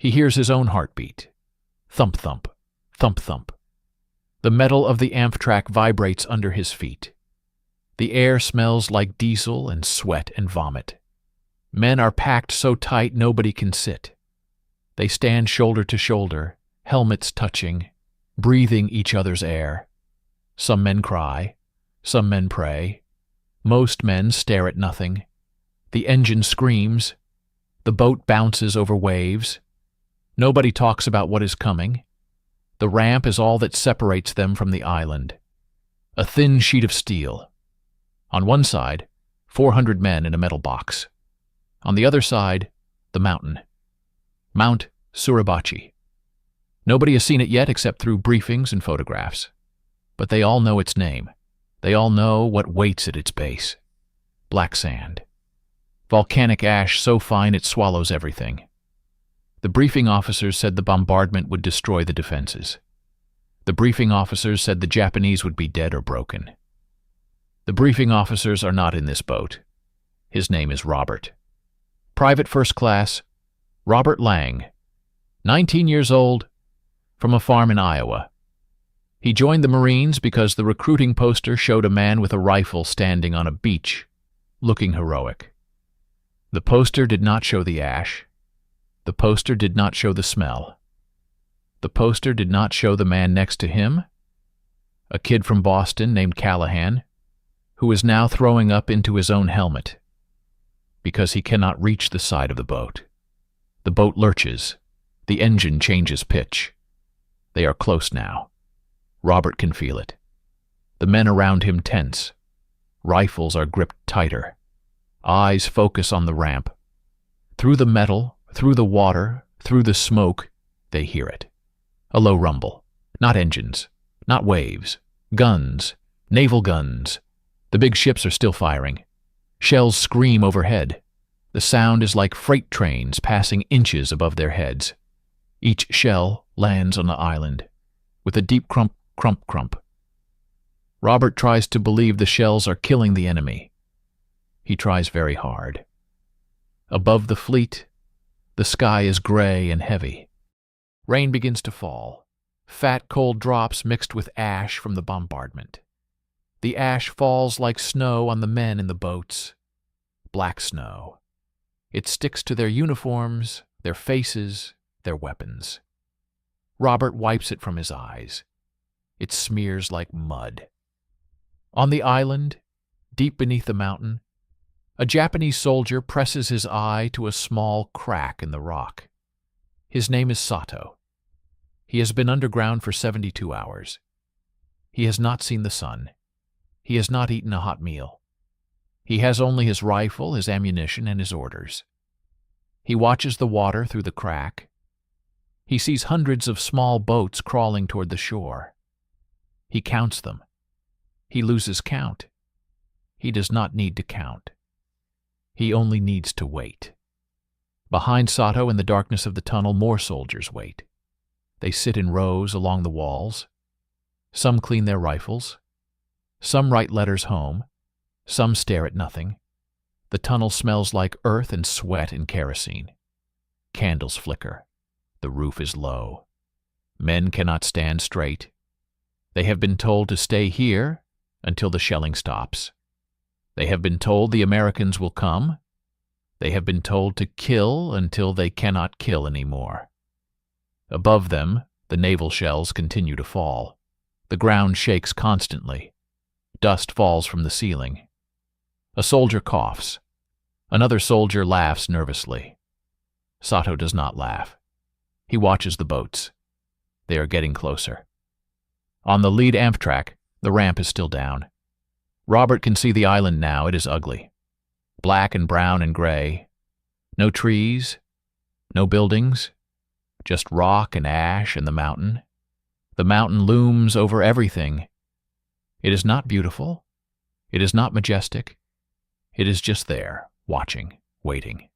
He hears his own heartbeat. Thump, thump, thump, thump. The metal of the Amtrak vibrates under his feet. The air smells like diesel and sweat and vomit. Men are packed so tight nobody can sit. They stand shoulder to shoulder, helmets touching, breathing each other's air. Some men cry, some men pray. Most men stare at nothing. The engine screams. The boat bounces over waves. Nobody talks about what is coming. The ramp is all that separates them from the island. A thin sheet of steel. On one side, 400 men in a metal box. On the other side, the mountain. Mount Suribachi. Nobody has seen it yet except through briefings and photographs. But they all know its name. They all know what waits at its base. Black sand. Volcanic ash so fine it swallows everything. The briefing officers said the bombardment would destroy the defenses. The briefing officers said the Japanese would be dead or broken. The briefing officers are not in this boat. His name is Robert. Private First Class, Robert Lang, 19 years old, from a farm in Iowa. He joined the Marines because the recruiting poster showed a man with a rifle standing on a beach, looking heroic. The poster did not show the ash. The poster did not show the smell. The poster did not show the man next to him, a kid from Boston named Callahan, who is now throwing up into his own helmet because he cannot reach the side of the boat. The boat lurches. The engine changes pitch. They are close now. Robert can feel it. The men around him tense. Rifles are gripped tighter. Eyes focus on the ramp. Through the metal, through the water, through the smoke, they hear it. A low rumble. Not engines. Not waves. Guns. Naval guns. The big ships are still firing. Shells scream overhead. The sound is like freight trains passing inches above their heads. Each shell lands on the island, with a deep crump, crump, crump. Robert tries to believe the shells are killing the enemy. He tries very hard. Above the fleet, the sky is gray and heavy. Rain begins to fall, fat cold drops mixed with ash from the bombardment. The ash falls like snow on the men in the boats. Black snow. It sticks to their uniforms, their faces, their weapons. Robert wipes it from his eyes. It smears like mud. On the island, deep beneath the mountain, a Japanese soldier presses his eye to a small crack in the rock. His name is Sato. He has been underground for 72 hours. He has not seen the sun. He has not eaten a hot meal. He has only his rifle, his ammunition, and his orders. He watches the water through the crack. He sees hundreds of small boats crawling toward the shore. He counts them. He loses count. He does not need to count. He only needs to wait. Behind Sato in the darkness of the tunnel, more soldiers wait. They sit in rows along the walls. Some clean their rifles. Some write letters home. Some stare at nothing. The tunnel smells like earth and sweat and kerosene. Candles flicker. The roof is low. Men cannot stand straight. They have been told to stay here until the shelling stops. They have been told the Americans will come. They have been told to kill until they cannot kill anymore. Above them, the naval shells continue to fall. The ground shakes constantly. Dust falls from the ceiling. A soldier coughs. Another soldier laughs nervously. Sato does not laugh. He watches the boats. They are getting closer. On the lead Amtrak, the ramp is still down. Robert can see the island now. It is ugly. Black and brown and gray. No trees. No buildings. Just rock and ash and the mountain. The mountain looms over everything. It is not beautiful. It is not majestic. It is just there, watching, waiting.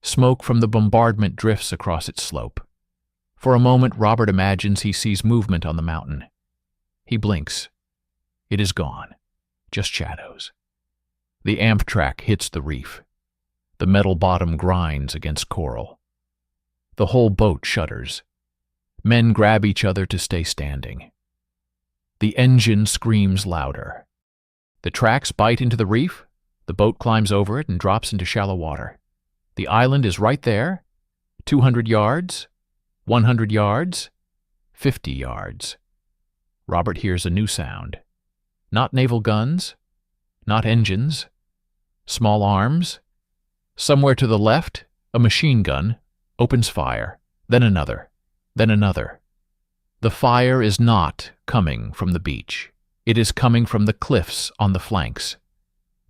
Smoke from the bombardment drifts across its slope. For a moment, Robert imagines he sees movement on the mountain. He blinks. It is gone. Just shadows. The Amtrak hits the reef. The metal bottom grinds against coral. The whole boat shudders. Men grab each other to stay standing. The engine screams louder. The tracks bite into the reef, the boat climbs over it and drops into shallow water. The island is right there, 200 yards, 100 yards, 50 yards. Robert hears a new sound. Not naval guns, not engines, small arms. Somewhere to the left, a machine gun opens fire, then another, then another. The fire is not coming from the beach. It is coming from the cliffs on the flanks.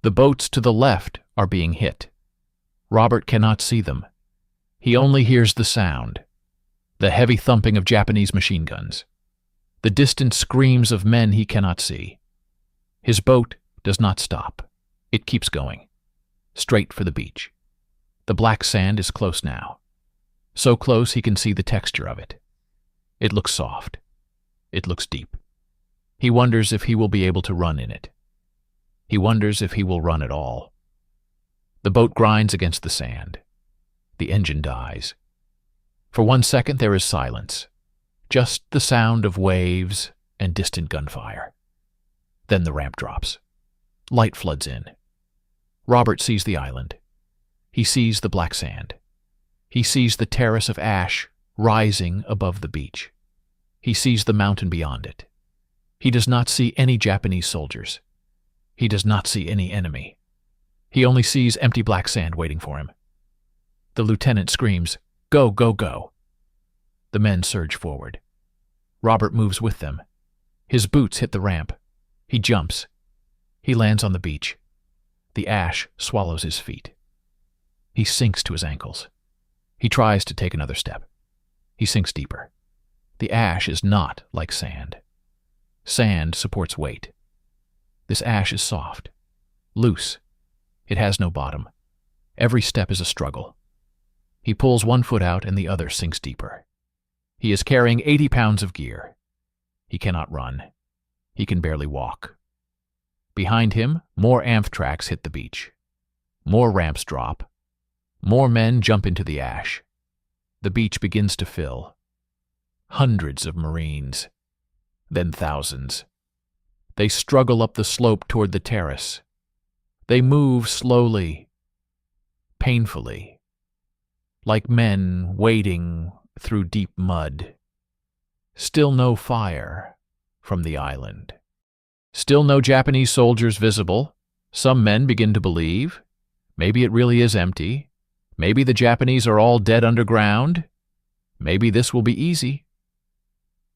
The boats to the left are being hit. Robert cannot see them. He only hears the sound, the heavy thumping of Japanese machine guns, the distant screams of men he cannot see. His boat does not stop. It keeps going, straight for the beach. The black sand is close now. So close he can see the texture of it. It looks soft. It looks deep. He wonders if he will be able to run in it. He wonders if he will run at all. The boat grinds against the sand. The engine dies. For 1 second there is silence, just the sound of waves and distant gunfire. Then the ramp drops. Light floods in. Robert sees the island. He sees the black sand. He sees the terrace of ash rising above the beach. He sees the mountain beyond it. He does not see any Japanese soldiers. He does not see any enemy. He only sees empty black sand waiting for him. The lieutenant screams, "Go, go, go." The men surge forward. Robert moves with them. His boots hit the ramp. He jumps. He lands on the beach. The ash swallows his feet. He sinks to his ankles. He tries to take another step. He sinks deeper. The ash is not like sand. Sand supports weight. This ash is soft, loose. It has no bottom. Every step is a struggle. He pulls one foot out and the other sinks deeper. He is carrying 80 pounds of gear. He cannot run. He can barely walk. Behind him, more Amphtrax hit the beach. More ramps drop. More men jump into the ash. The beach begins to fill. Hundreds of Marines. Then thousands. They struggle up the slope toward the terrace. They move slowly, painfully, like men wading through deep mud. Still no fire from the island. Still no Japanese soldiers visible. Some men begin to believe. Maybe it really is empty. Maybe the Japanese are all dead underground. Maybe this will be easy.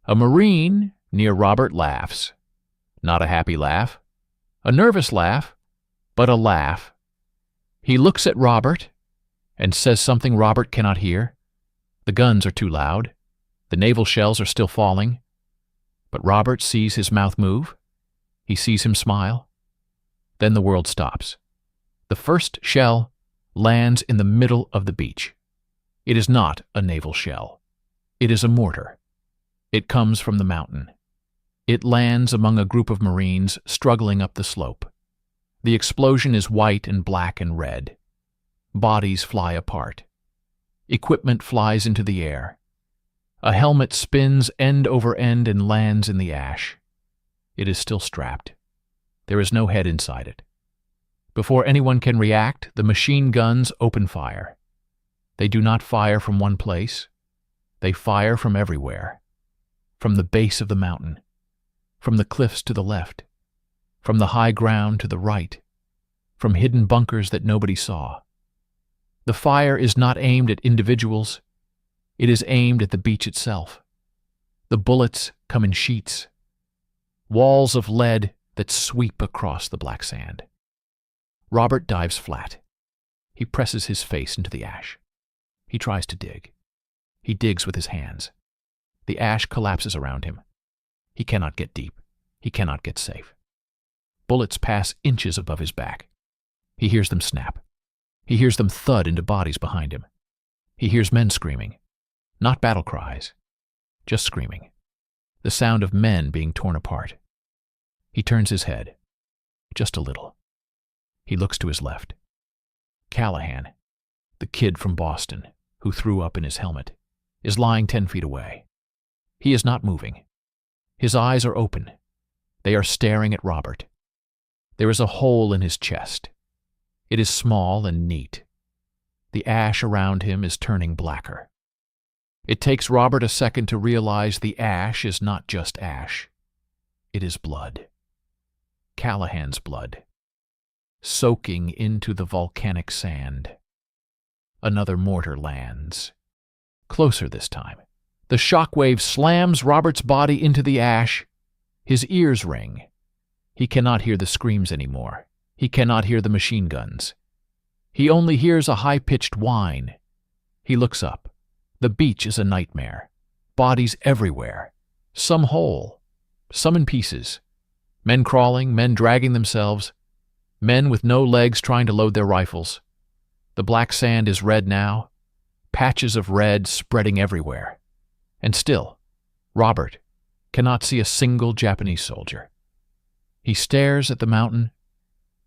A Marine near Robert laughs. Not a happy laugh. A nervous laugh, but a laugh. He looks at Robert and says something Robert cannot hear. The guns are too loud. The naval shells are still falling. But Robert sees his mouth move. He sees him smile. Then the world stops. The first shell lands in the middle of the beach. It is not a naval shell. It is a mortar. It comes from the mountain. It lands among a group of Marines struggling up the slope. The explosion is white and black and red. Bodies fly apart. Equipment flies into the air. A helmet spins end over end and lands in the ash. It is still strapped. There is no head inside it. Before anyone can react, the machine guns open fire. They do not fire from one place. They fire from everywhere. From the base of the mountain. From the cliffs to the left. From the high ground to the right. From hidden bunkers that nobody saw. The fire is not aimed at individuals. It is aimed at the beach itself. The bullets come in sheets. Walls of lead that sweep across the black sand. Robert dives flat. He presses his face into the ash. He tries to dig. He digs with his hands. The ash collapses around him. He cannot get deep. He cannot get safe. Bullets pass inches above his back. He hears them snap. He hears them thud into bodies behind him. He hears men screaming. Not battle cries. Just screaming. The sound of men being torn apart. He turns his head. Just a little. He looks to his left. Callahan, the kid from Boston, who threw up in his helmet. is lying 10 feet away. He is not moving. His eyes are open. They are staring at Robert. There is a hole in his chest. It is small and neat. The ash around him is turning blacker. It takes Robert a second to realize the ash is not just ash. It is blood. Callahan's blood, soaking into the volcanic sand. Another mortar lands. Closer this time. The shockwave slams Robert's body into the ash. His ears ring. He cannot hear the screams anymore. He cannot hear the machine guns. He only hears a high-pitched whine. He looks up. The beach is a nightmare. Bodies everywhere. Some whole, some in pieces. Men crawling, men dragging themselves. Men with no legs trying to load their rifles. The black sand is red now. Patches of red spreading everywhere. And still, Robert cannot see a single Japanese soldier. He stares at the mountain.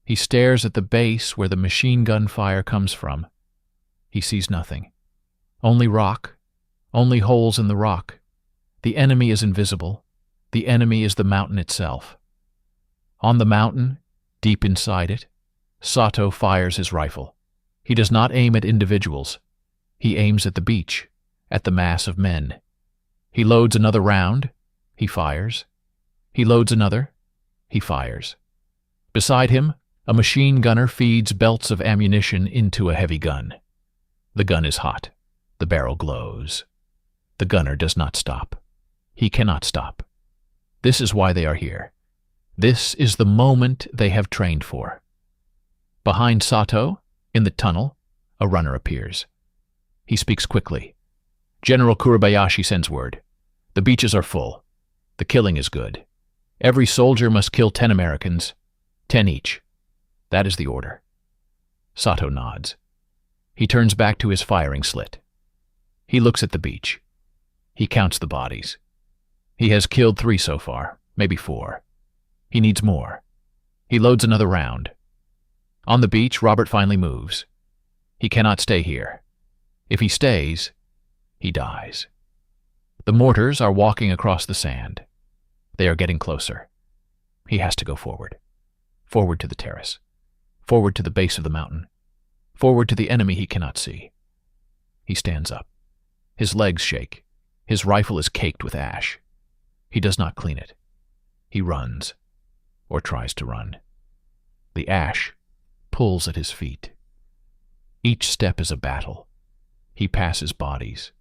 He stares at the base where the machine gun fire comes from. He sees nothing. Only rock. Only holes in the rock. The enemy is invisible. The enemy is the mountain itself. On the mountain, deep inside it, Sato fires his rifle. He does not aim at individuals. He aims at the beach, at the mass of men. He loads another round. He fires. He loads another. He fires. Beside him, a machine gunner feeds belts of ammunition into a heavy gun. The gun is hot. The barrel glows. The gunner does not stop. He cannot stop. This is why they are here. This is the moment they have trained for. Behind Sato, in the tunnel, a runner appears. He speaks quickly. General Kuribayashi sends word. The beaches are full. The killing is good. Every soldier must kill 10 Americans, 10 each. That is the order. Sato nods. He turns back to his firing slit. He looks at the beach. He counts the bodies. He has killed 3 so far, maybe 4. He needs more. He loads another round. On the beach, Robert finally moves. He cannot stay here. If he stays, he dies. The mortars are walking across the sand. They are getting closer. He has to go forward. Forward to the terrace. Forward to the base of the mountain. Forward to the enemy he cannot see. He stands up. His legs shake. His rifle is caked with ash. He does not clean it. He runs, or tries to run. The ash pulls at his feet. Each step is a battle. He passes bodies.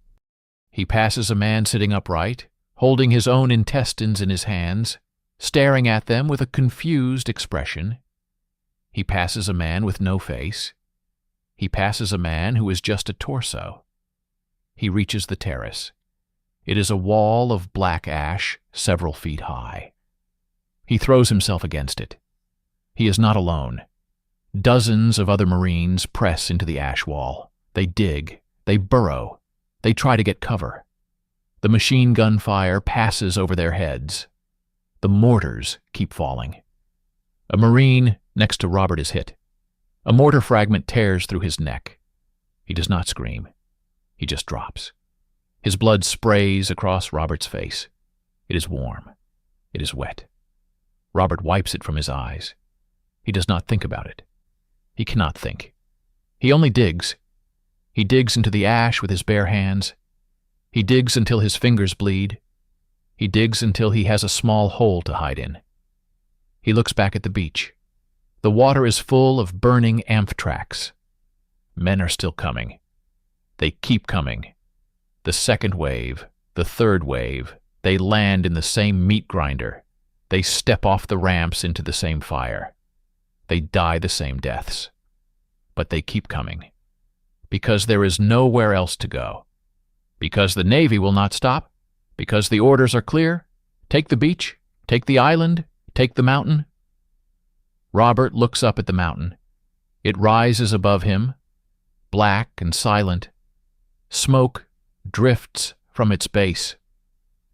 He passes a man sitting upright, holding his own intestines in his hands, staring at them with a confused expression. He passes a man with no face. He passes a man who is just a torso. He reaches the terrace. It is a wall of black ash several feet high. He throws himself against it. He is not alone. Dozens of other Marines press into the ash wall. They dig. They burrow. They try to get cover. The machine gun fire passes over their heads. The mortars keep falling. A Marine next to Robert is hit. A mortar fragment tears through his neck. He does not scream. He just drops. His blood sprays across Robert's face. It is warm. It is wet. Robert wipes it from his eyes. He does not think about it. He cannot think. He only digs. He digs into the ash with his bare hands. He digs until his fingers bleed. He digs until he has a small hole to hide in. He looks back at the beach. The water is full of burning amphtrax. Men are still coming. They keep coming. The second wave, the third wave, they land in the same meat grinder. They step off the ramps into the same fire. They die the same deaths. But they keep coming. Because there is nowhere else to go. Because the Navy will not stop. Because the orders are clear. Take the beach. Take the island. Take the mountain. Robert looks up at the mountain. It rises above him, black and silent. Smoke drifts from its base.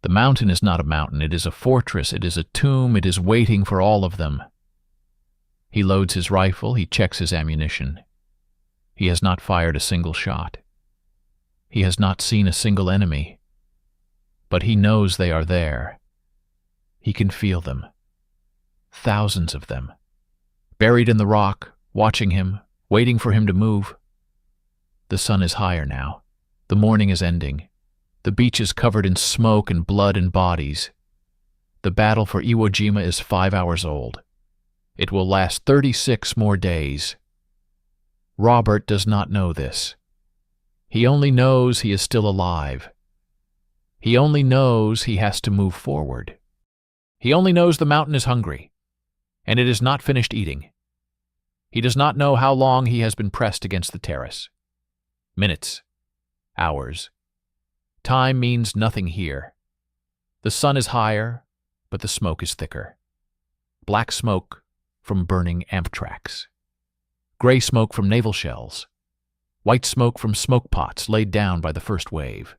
The mountain is not a mountain. It is a fortress. It is a tomb. It is waiting for all of them. He loads his rifle. He checks his ammunition. He has not fired a single shot. He has not seen a single enemy, but he knows they are there. He can feel them. Thousands of them. Buried in the rock, watching him, waiting for him to move. The sun is higher now. The morning is ending. The beach is covered in smoke and blood and bodies. The battle for Iwo Jima is 5 hours old. It will last 36 more days. Robert does not know this. He only knows he is still alive. He only knows he has to move forward. He only knows the mountain is hungry, and it is not finished eating. He does not know how long he has been pressed against the terrace. Minutes. Hours. Time means nothing here. The sun is higher, but the smoke is thicker. Black smoke from burning amp tracks. Gray smoke from naval shells. White smoke from smoke pots laid down by the first wave.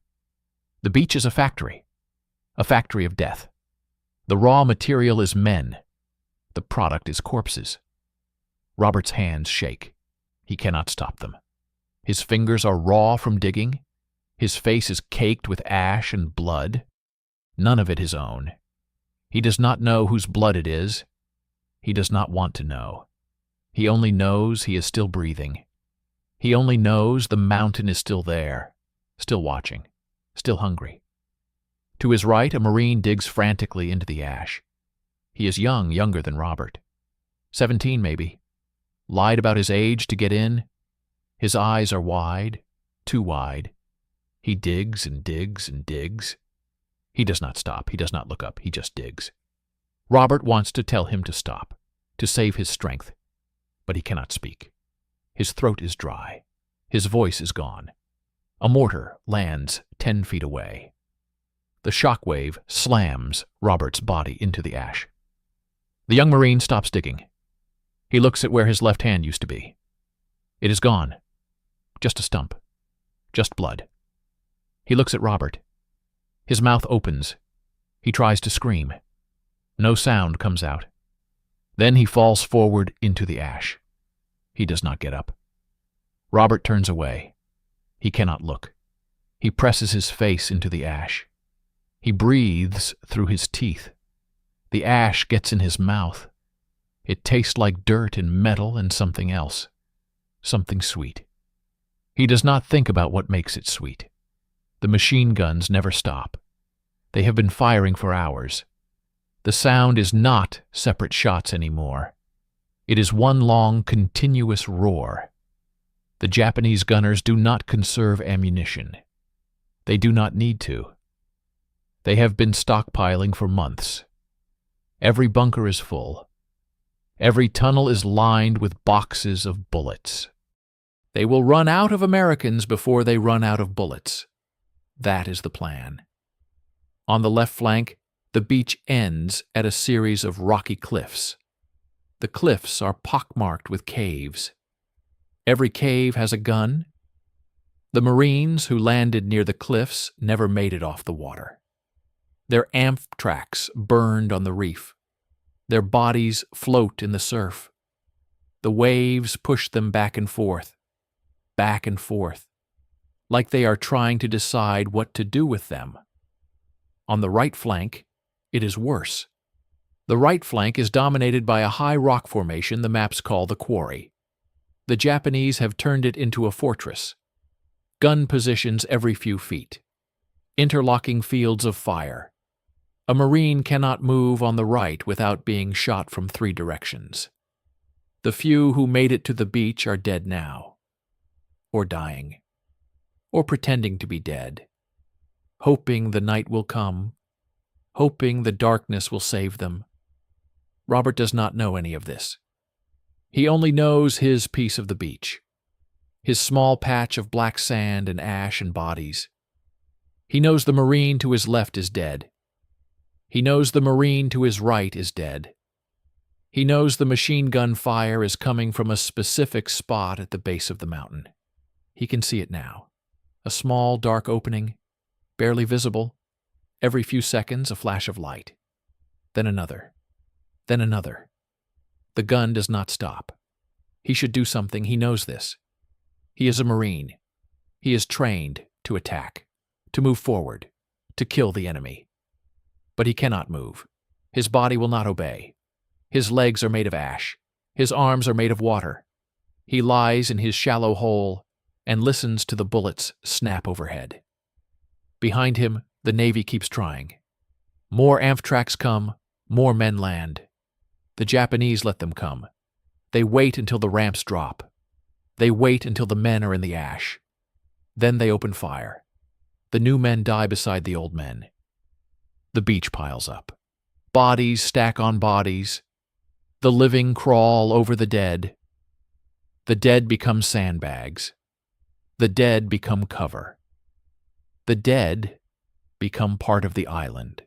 The beach is a factory of death. The raw material is men. The product is corpses. Robert's hands shake. He cannot stop them. His fingers are raw from digging. His face is caked with ash and blood. None of it his own. He does not know whose blood it is. He does not want to know. He only knows he is still breathing. He only knows the mountain is still there, still watching, still hungry. To his right, a Marine digs frantically into the ash. He is young, younger than Robert. 17, maybe. Lied about his age to get in. His eyes are wide, too wide. He digs and digs and digs. He does not stop. He does not look up. He just digs. Robert wants to tell him to stop, to save his strength, but he cannot speak. His throat is dry. His voice is gone. A mortar lands 10 feet away. The shock wave slams Robert's body into the ash. The young Marine stops digging. He looks at where his left hand used to be. It is gone. Just a stump. Just blood. He looks at Robert. His mouth opens. He tries to scream. No sound comes out. Then he falls forward into the ash. He does not get up. Robert turns away. He cannot look. He presses his face into the ash. He breathes through his teeth. The ash gets in his mouth. It tastes like dirt and metal and something else. Something sweet. He does not think about what makes it sweet. The machine guns never stop. They have been firing for hours. The sound is not separate shots anymore. It is one long, continuous roar. The Japanese gunners do not conserve ammunition. They do not need to. They have been stockpiling for months. Every bunker is full. Every tunnel is lined with boxes of bullets. They will run out of Americans before they run out of bullets. That is the plan. On the left flank, the beach ends at a series of rocky cliffs. The cliffs are pockmarked with caves. Every cave has a gun. The Marines who landed near the cliffs never made it off the water. Their amp tracks burned on the reef. Their bodies float in the surf. The waves push them back and forth, like they are trying to decide what to do with them. On the right flank, it is worse. The right flank is dominated by a high rock formation the maps call the quarry. The Japanese have turned it into a fortress. Gun positions every few feet. Interlocking fields of fire. A Marine cannot move on the right without being shot from 3 directions. The few who made it to the beach are dead now. Or dying. Or pretending to be dead. Hoping the night will come. Hoping the darkness will save them. Robert does not know any of this. He only knows his piece of the beach. His small patch of black sand and ash and bodies. He knows the Marine to his left is dead. He knows the Marine to his right is dead. He knows the machine gun fire is coming from a specific spot at the base of the mountain. He can see it now. A small, dark opening, barely visible. Every few seconds, a flash of light. Then another. Then another. The gun does not stop. He should do something. He knows this. He is a Marine. He is trained to attack, to move forward, to kill the enemy. But he cannot move. His body will not obey. His legs are made of ash. His arms are made of water. He lies in his shallow hole and listens to the bullets snap overhead. Behind him, the Navy keeps trying. More Amphtrax come, more men land. The Japanese let them come. They wait until the ramps drop. They wait until the men are in the ash. Then they open fire. The new men die beside the old men. The beach piles up. Bodies stack on bodies. The living crawl over the dead. The dead become sandbags. The dead become cover. The dead become part of the island.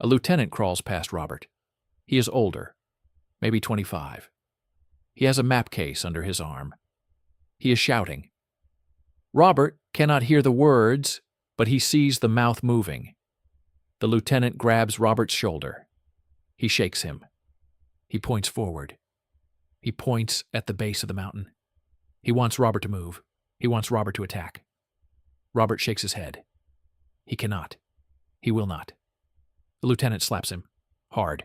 A lieutenant crawls past Robert. He is older, maybe 25. He has a map case under his arm. He is shouting. Robert cannot hear the words, but he sees the mouth moving. The lieutenant grabs Robert's shoulder. He shakes him. He points forward. He points at the base of the mountain. He wants Robert to move. He wants Robert to attack. Robert shakes his head. He cannot. He will not. The lieutenant slaps him, hard.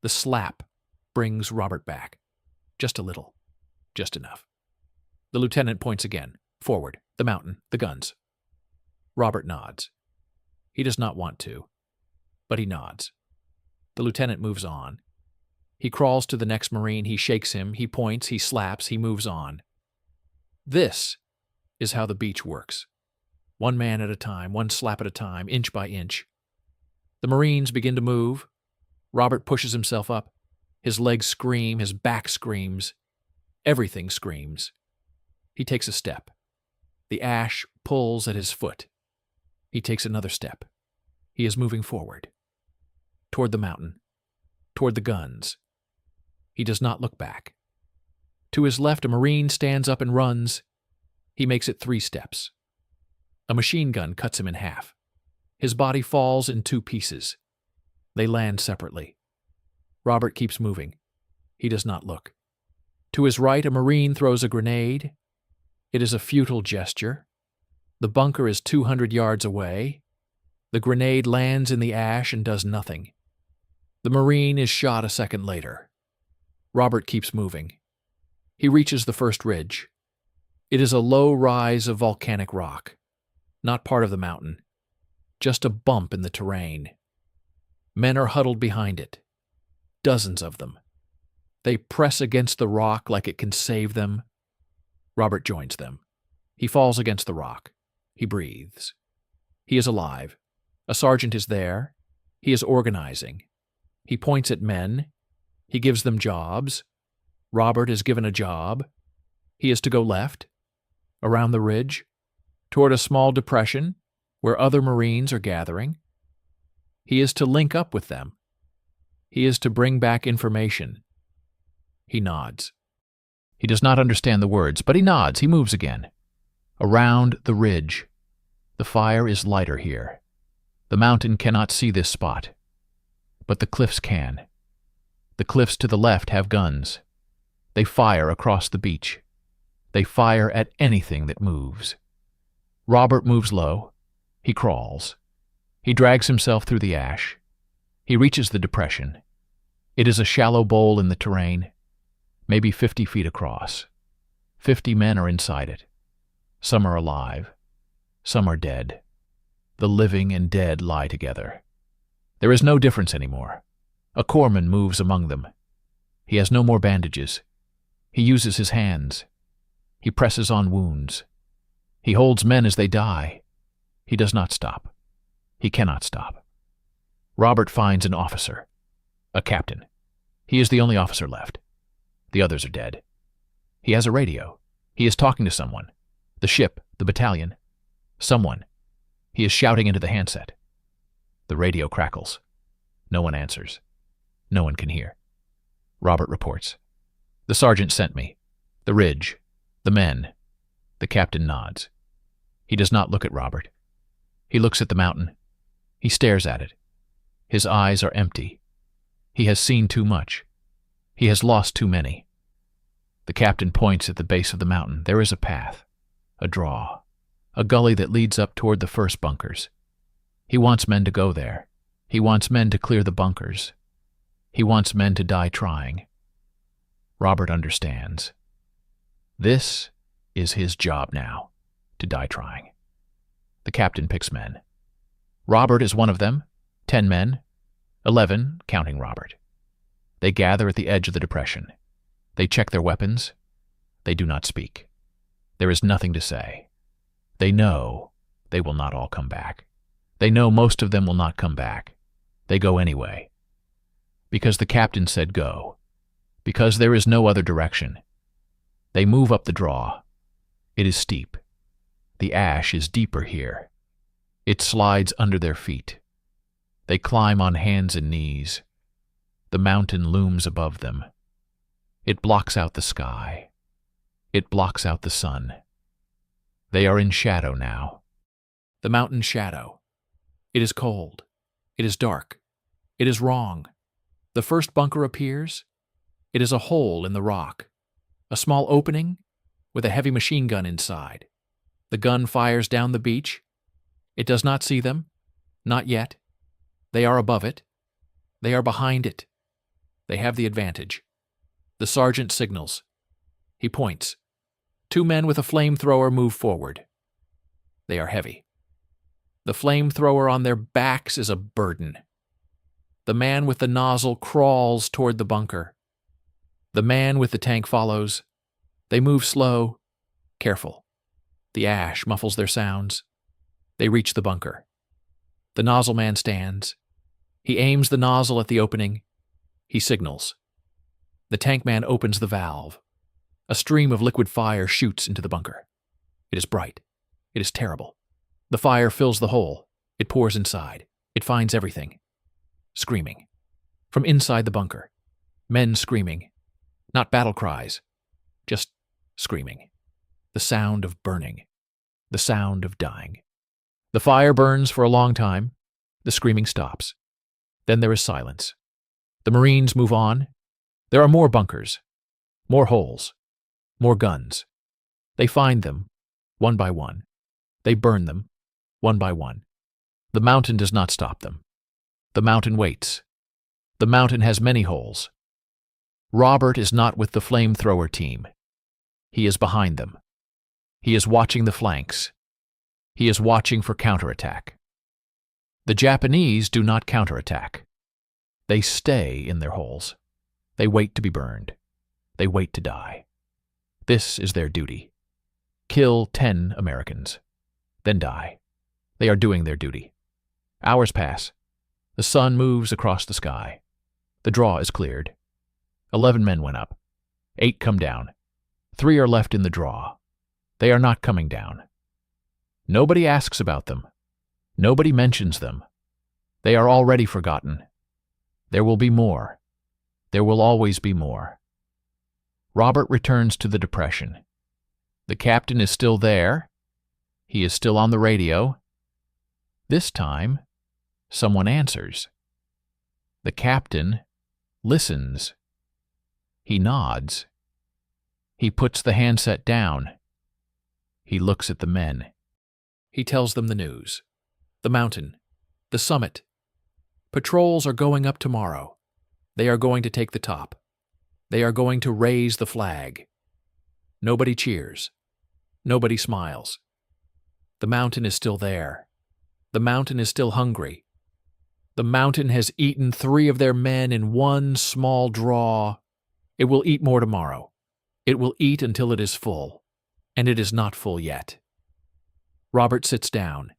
The slap brings Robert back. Just a little. Just enough. The lieutenant points again. Forward. The mountain. The guns. Robert nods. He does not want to, but he nods. The lieutenant moves on. He crawls to the next Marine. He shakes him. He points. He slaps. He moves on. This is how the beach works. One man at a time, one slap at a time, inch by inch. The Marines begin to move. Robert pushes himself up. His legs scream. His back screams. Everything screams. He takes a step. The ash pulls at his foot. He takes another step. He is moving forward. Toward the mountain. Toward the guns. He does not look back. To his left, a Marine stands up and runs. He makes it 3 steps. A machine gun cuts him in half. His body falls in 2 pieces. They land separately. Robert keeps moving. He does not look. To his right, a Marine throws a grenade. It is a futile gesture. The bunker is 200 yards away. The grenade lands in the ash and does nothing. The Marine is shot a second later. Robert keeps moving. He reaches the first ridge. It is a low rise of volcanic rock, not part of the mountain, just a bump in the terrain. Men are huddled behind it, dozens of them. They press against the rock like it can save them. Robert joins them. He falls against the rock. He breathes. He is alive. A sergeant is there. He is organizing. He points at men. He gives them jobs. Robert is given a job. He is to go left, around the ridge, toward a small depression where other Marines are gathering. He is to link up with them. He is to bring back information. He nods. He does not understand the words, but he nods. He moves again. Around the ridge. The fire is lighter here. The mountain cannot see this spot, but the cliffs can. The cliffs to the left have guns. They fire across the beach. They fire at anything that moves. Robert moves low. He crawls. He drags himself through the ash. He reaches the depression. It is a shallow bowl in the terrain, maybe 50 feet across. 50 men are inside it. Some are alive. Some are dead. The living and dead lie together. There is no difference anymore. A corpsman moves among them. He has no more bandages. He uses his hands. He presses on wounds. He holds men as they die. He does not stop. He cannot stop. Robert finds an officer, a captain. He is the only officer left. The others are dead. He has a radio. He is talking to someone. The ship, the battalion. Someone. He is shouting into the handset. The radio crackles. No one answers. No one can hear. Robert reports. The sergeant sent me. The ridge. The men. The captain nods. He does not look at Robert. He looks at the mountain. He stares at it. His eyes are empty. He has seen too much. He has lost too many. The captain points at the base of the mountain. There is a path, a draw, a gully that leads up toward the first bunkers. He wants men to go there. He wants men to clear the bunkers. He wants men to die trying. Robert understands. This is his job now, to die trying. The captain picks men. Robert is one of them, 10 men, 11, counting Robert. They gather at the edge of the depression. They check their weapons. They do not speak. There is nothing to say. They know they will not all come back. They know most of them will not come back. They go anyway. Because the captain said go. Because there is no other direction. They move up the draw. It is steep. The ash is deeper here. It slides under their feet. They climb on hands and knees. The mountain looms above them. It blocks out the sky. It blocks out the sun. They are in shadow now. The mountain shadow. It is cold. It is dark. It is wrong. The first bunker appears. It is a hole in the rock. A small opening with a heavy machine gun inside. The gun fires down the beach. It does not see them. Not yet. They are above it. They are behind it. They have the advantage. The sergeant signals. He points. 2 men with a flamethrower move forward. They are heavy. The flamethrower on their backs is a burden. The man with the nozzle crawls toward the bunker. The man with the tank follows. They move slow, careful. The ash muffles their sounds. They reach the bunker. The nozzle man stands. He aims the nozzle at the opening. He signals. The tank man opens the valve. A stream of liquid fire shoots into the bunker. It is bright. It is terrible. The fire fills the hole. It pours inside. It finds everything. Screaming. From inside the bunker. Men screaming. Not battle cries. Just screaming. The sound of burning. The sound of dying. The fire burns for a long time. The screaming stops. Then there is silence. The Marines move on. There are more bunkers. More holes. More guns. They find them, one by one. They burn them, one by one. The mountain does not stop them. The mountain waits. The mountain has many holes. Robert is not with the flamethrower team. He is behind them. He is watching the flanks. He is watching for counterattack. The Japanese do not counterattack. They stay in their holes. They wait to be burned. They wait to die. This is their duty. Kill 10 Americans. Then die. They are doing their duty. Hours pass. The sun moves across the sky. The draw is cleared. 11 men went up. 8 come down. 3 are left in the draw. They are not coming down. Nobody asks about them. Nobody mentions them. They are already forgotten. There will be more. There will always be more. Robert returns to the depression. The captain is still there. He is still on the radio. This time, someone answers. The captain listens. He nods. He puts the handset down. He looks at the men. He tells them the news. The mountain. The summit. Patrols are going up tomorrow. They are going to take the top. They are going to raise the flag. Nobody cheers. Nobody smiles. The mountain is still there. The mountain is still hungry. The mountain has eaten 3 of their men in one small draw. It will eat more tomorrow. It will eat until it is full. And it is not full yet. Robert sits down.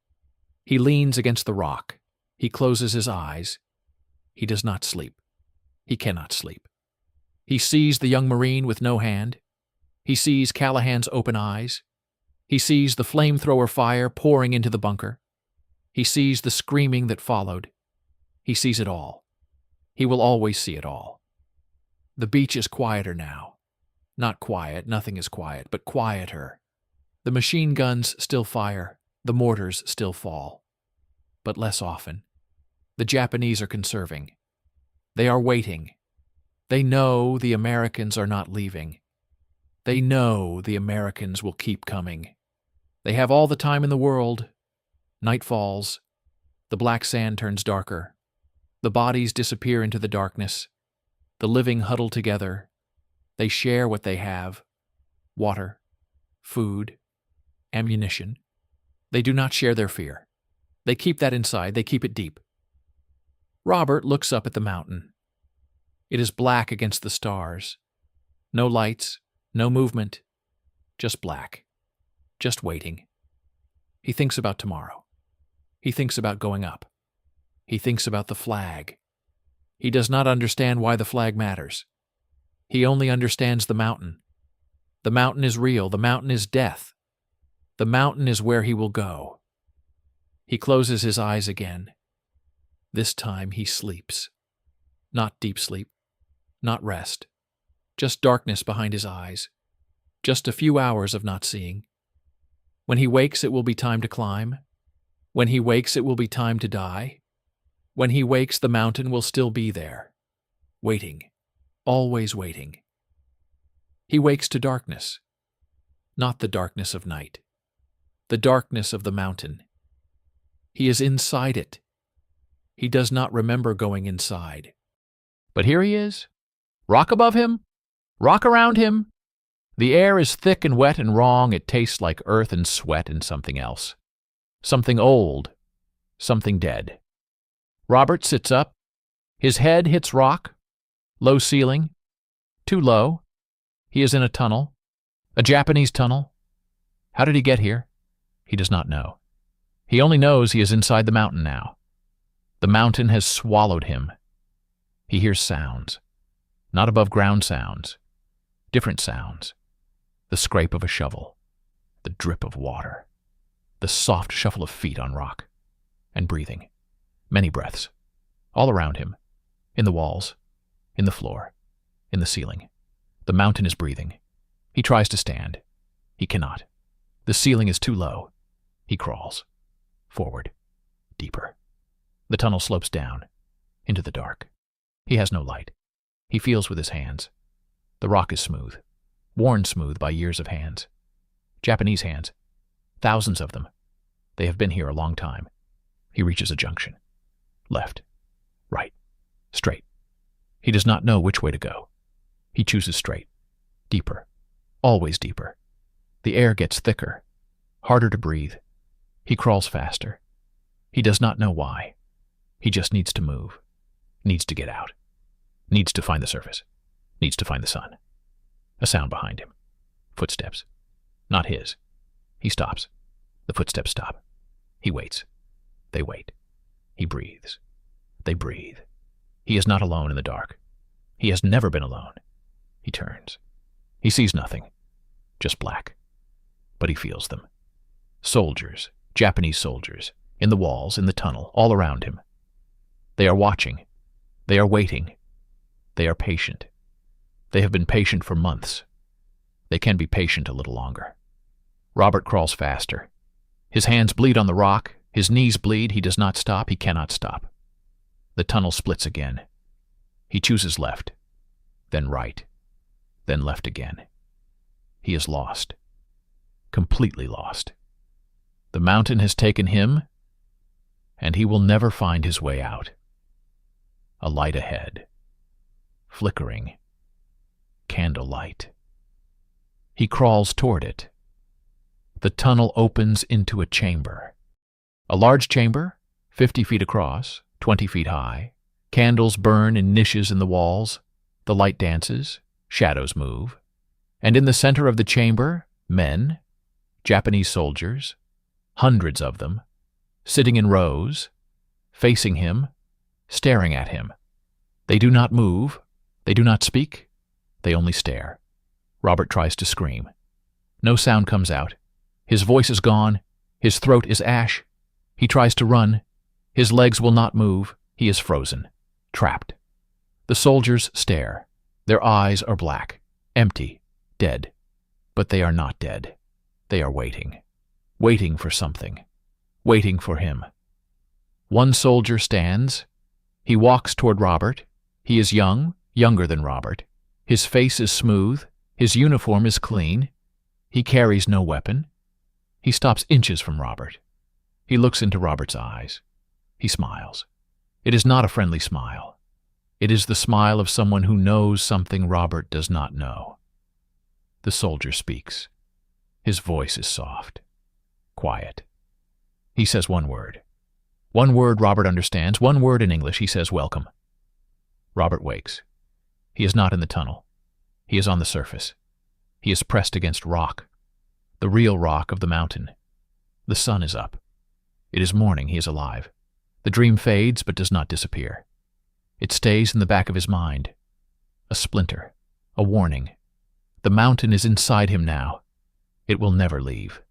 He leans against the rock. He closes his eyes. He does not sleep. He cannot sleep. He sees the young Marine with no hand. He sees Callahan's open eyes. He sees the flamethrower fire pouring into the bunker. He sees the screaming that followed. He sees it all. He will always see it all. The beach is quieter now. Not quiet, nothing is quiet, but quieter. The machine guns still fire. The mortars still fall. But less often. The Japanese are conserving. They are waiting. They know the Americans are not leaving. They know the Americans will keep coming. They have all the time in the world. Night falls. The black sand turns darker. The bodies disappear into the darkness. The living huddle together. They share what they have: water, food, ammunition. They do not share their fear. They keep that inside. They keep it deep. Robert looks up at the mountain. It is black against the stars. No lights, no movement, just black, just waiting. He thinks about tomorrow. He thinks about going up. He thinks about the flag. He does not understand why the flag matters. He only understands the mountain. The mountain is real. The mountain is death. The mountain is where he will go. He closes his eyes again. This time he sleeps. Not deep sleep, not rest, just darkness behind his eyes, just a few hours of not seeing. When he wakes, it will be time to climb. When he wakes, it will be time to die. When he wakes, the mountain will still be there, waiting, always waiting. He wakes to darkness, not the darkness of night, the darkness of the mountain. He is inside it. He does not remember going inside. But here he is. Rock above him, rock around him. The air is thick and wet and wrong. It tastes like earth and sweat and something else. Something old, something dead. Robert sits up. His head hits rock. Low ceiling. Too low. He is in a tunnel. A Japanese tunnel. How did he get here? He does not know. He only knows he is inside the mountain now. The mountain has swallowed him. He hears sounds. Not above ground sounds. Different sounds. The scrape of a shovel. The drip of water. The soft shuffle of feet on rock. And breathing. Many breaths. All around him. In the walls. In the floor. In the ceiling. The mountain is breathing. He tries to stand. He cannot. The ceiling is too low. He crawls. Forward. Deeper. The tunnel slopes down. Into the dark. He has no light. He feels with his hands. The rock is smooth. Worn smooth by years of hands. Japanese hands. Thousands of them. They have been here a long time. He reaches a junction. Left. Right. Straight. He does not know which way to go. He chooses straight. Deeper. Always deeper. The air gets thicker. Harder to breathe. He crawls faster. He does not know why. He just needs to move. Needs to get out. Needs to find the surface. Needs to find the sun. A sound behind him. Footsteps. Not his. He stops. The footsteps stop. He waits. They wait. He breathes. They breathe. He is not alone in the dark. He has never been alone. He turns. He sees nothing. Just black. But he feels them. Soldiers. Japanese soldiers. In the walls, in the tunnel, all around him. They are watching. They are waiting. They are patient. They have been patient for months. They can be patient a little longer. Robert crawls faster. His hands bleed on the rock. His knees bleed. He does not stop. He cannot stop. The tunnel splits again. He chooses left, then right, then left again. He is lost. Completely lost. The mountain has taken him, and he will never find his way out. A light ahead. Flickering. Candlelight. He crawls toward it. The tunnel opens into a chamber. A large chamber, 50 feet across, 20 feet high. Candles burn in niches in the walls. The light dances. Shadows move. And in the center of the chamber, men, Japanese soldiers, hundreds of them, sitting in rows, facing him, staring at him. They do not move. They do not speak. They only stare. Robert tries to scream. No sound comes out. His voice is gone. His throat is ash. He tries to run. His legs will not move. He is frozen. Trapped. The soldiers stare. Their eyes are black. Empty. Dead. But they are not dead. They are waiting. Waiting for something. Waiting for him. One soldier stands. He walks toward Robert. He is young, younger than Robert. His face is smooth. His uniform is clean. He carries no weapon. He stops inches from Robert. He looks into Robert's eyes. He smiles. It is not a friendly smile. It is the smile of someone who knows something Robert does not know. The soldier speaks. His voice is soft, quiet. He says one word. One word Robert understands, one word in English. He says, "Welcome." Robert wakes. He is not in the tunnel. He is on the surface. He is pressed against rock, the real rock of the mountain. The sun is up. It is morning. He is alive. The dream fades but does not disappear. It stays in the back of his mind. A splinter, a warning. The mountain is inside him now. It will never leave.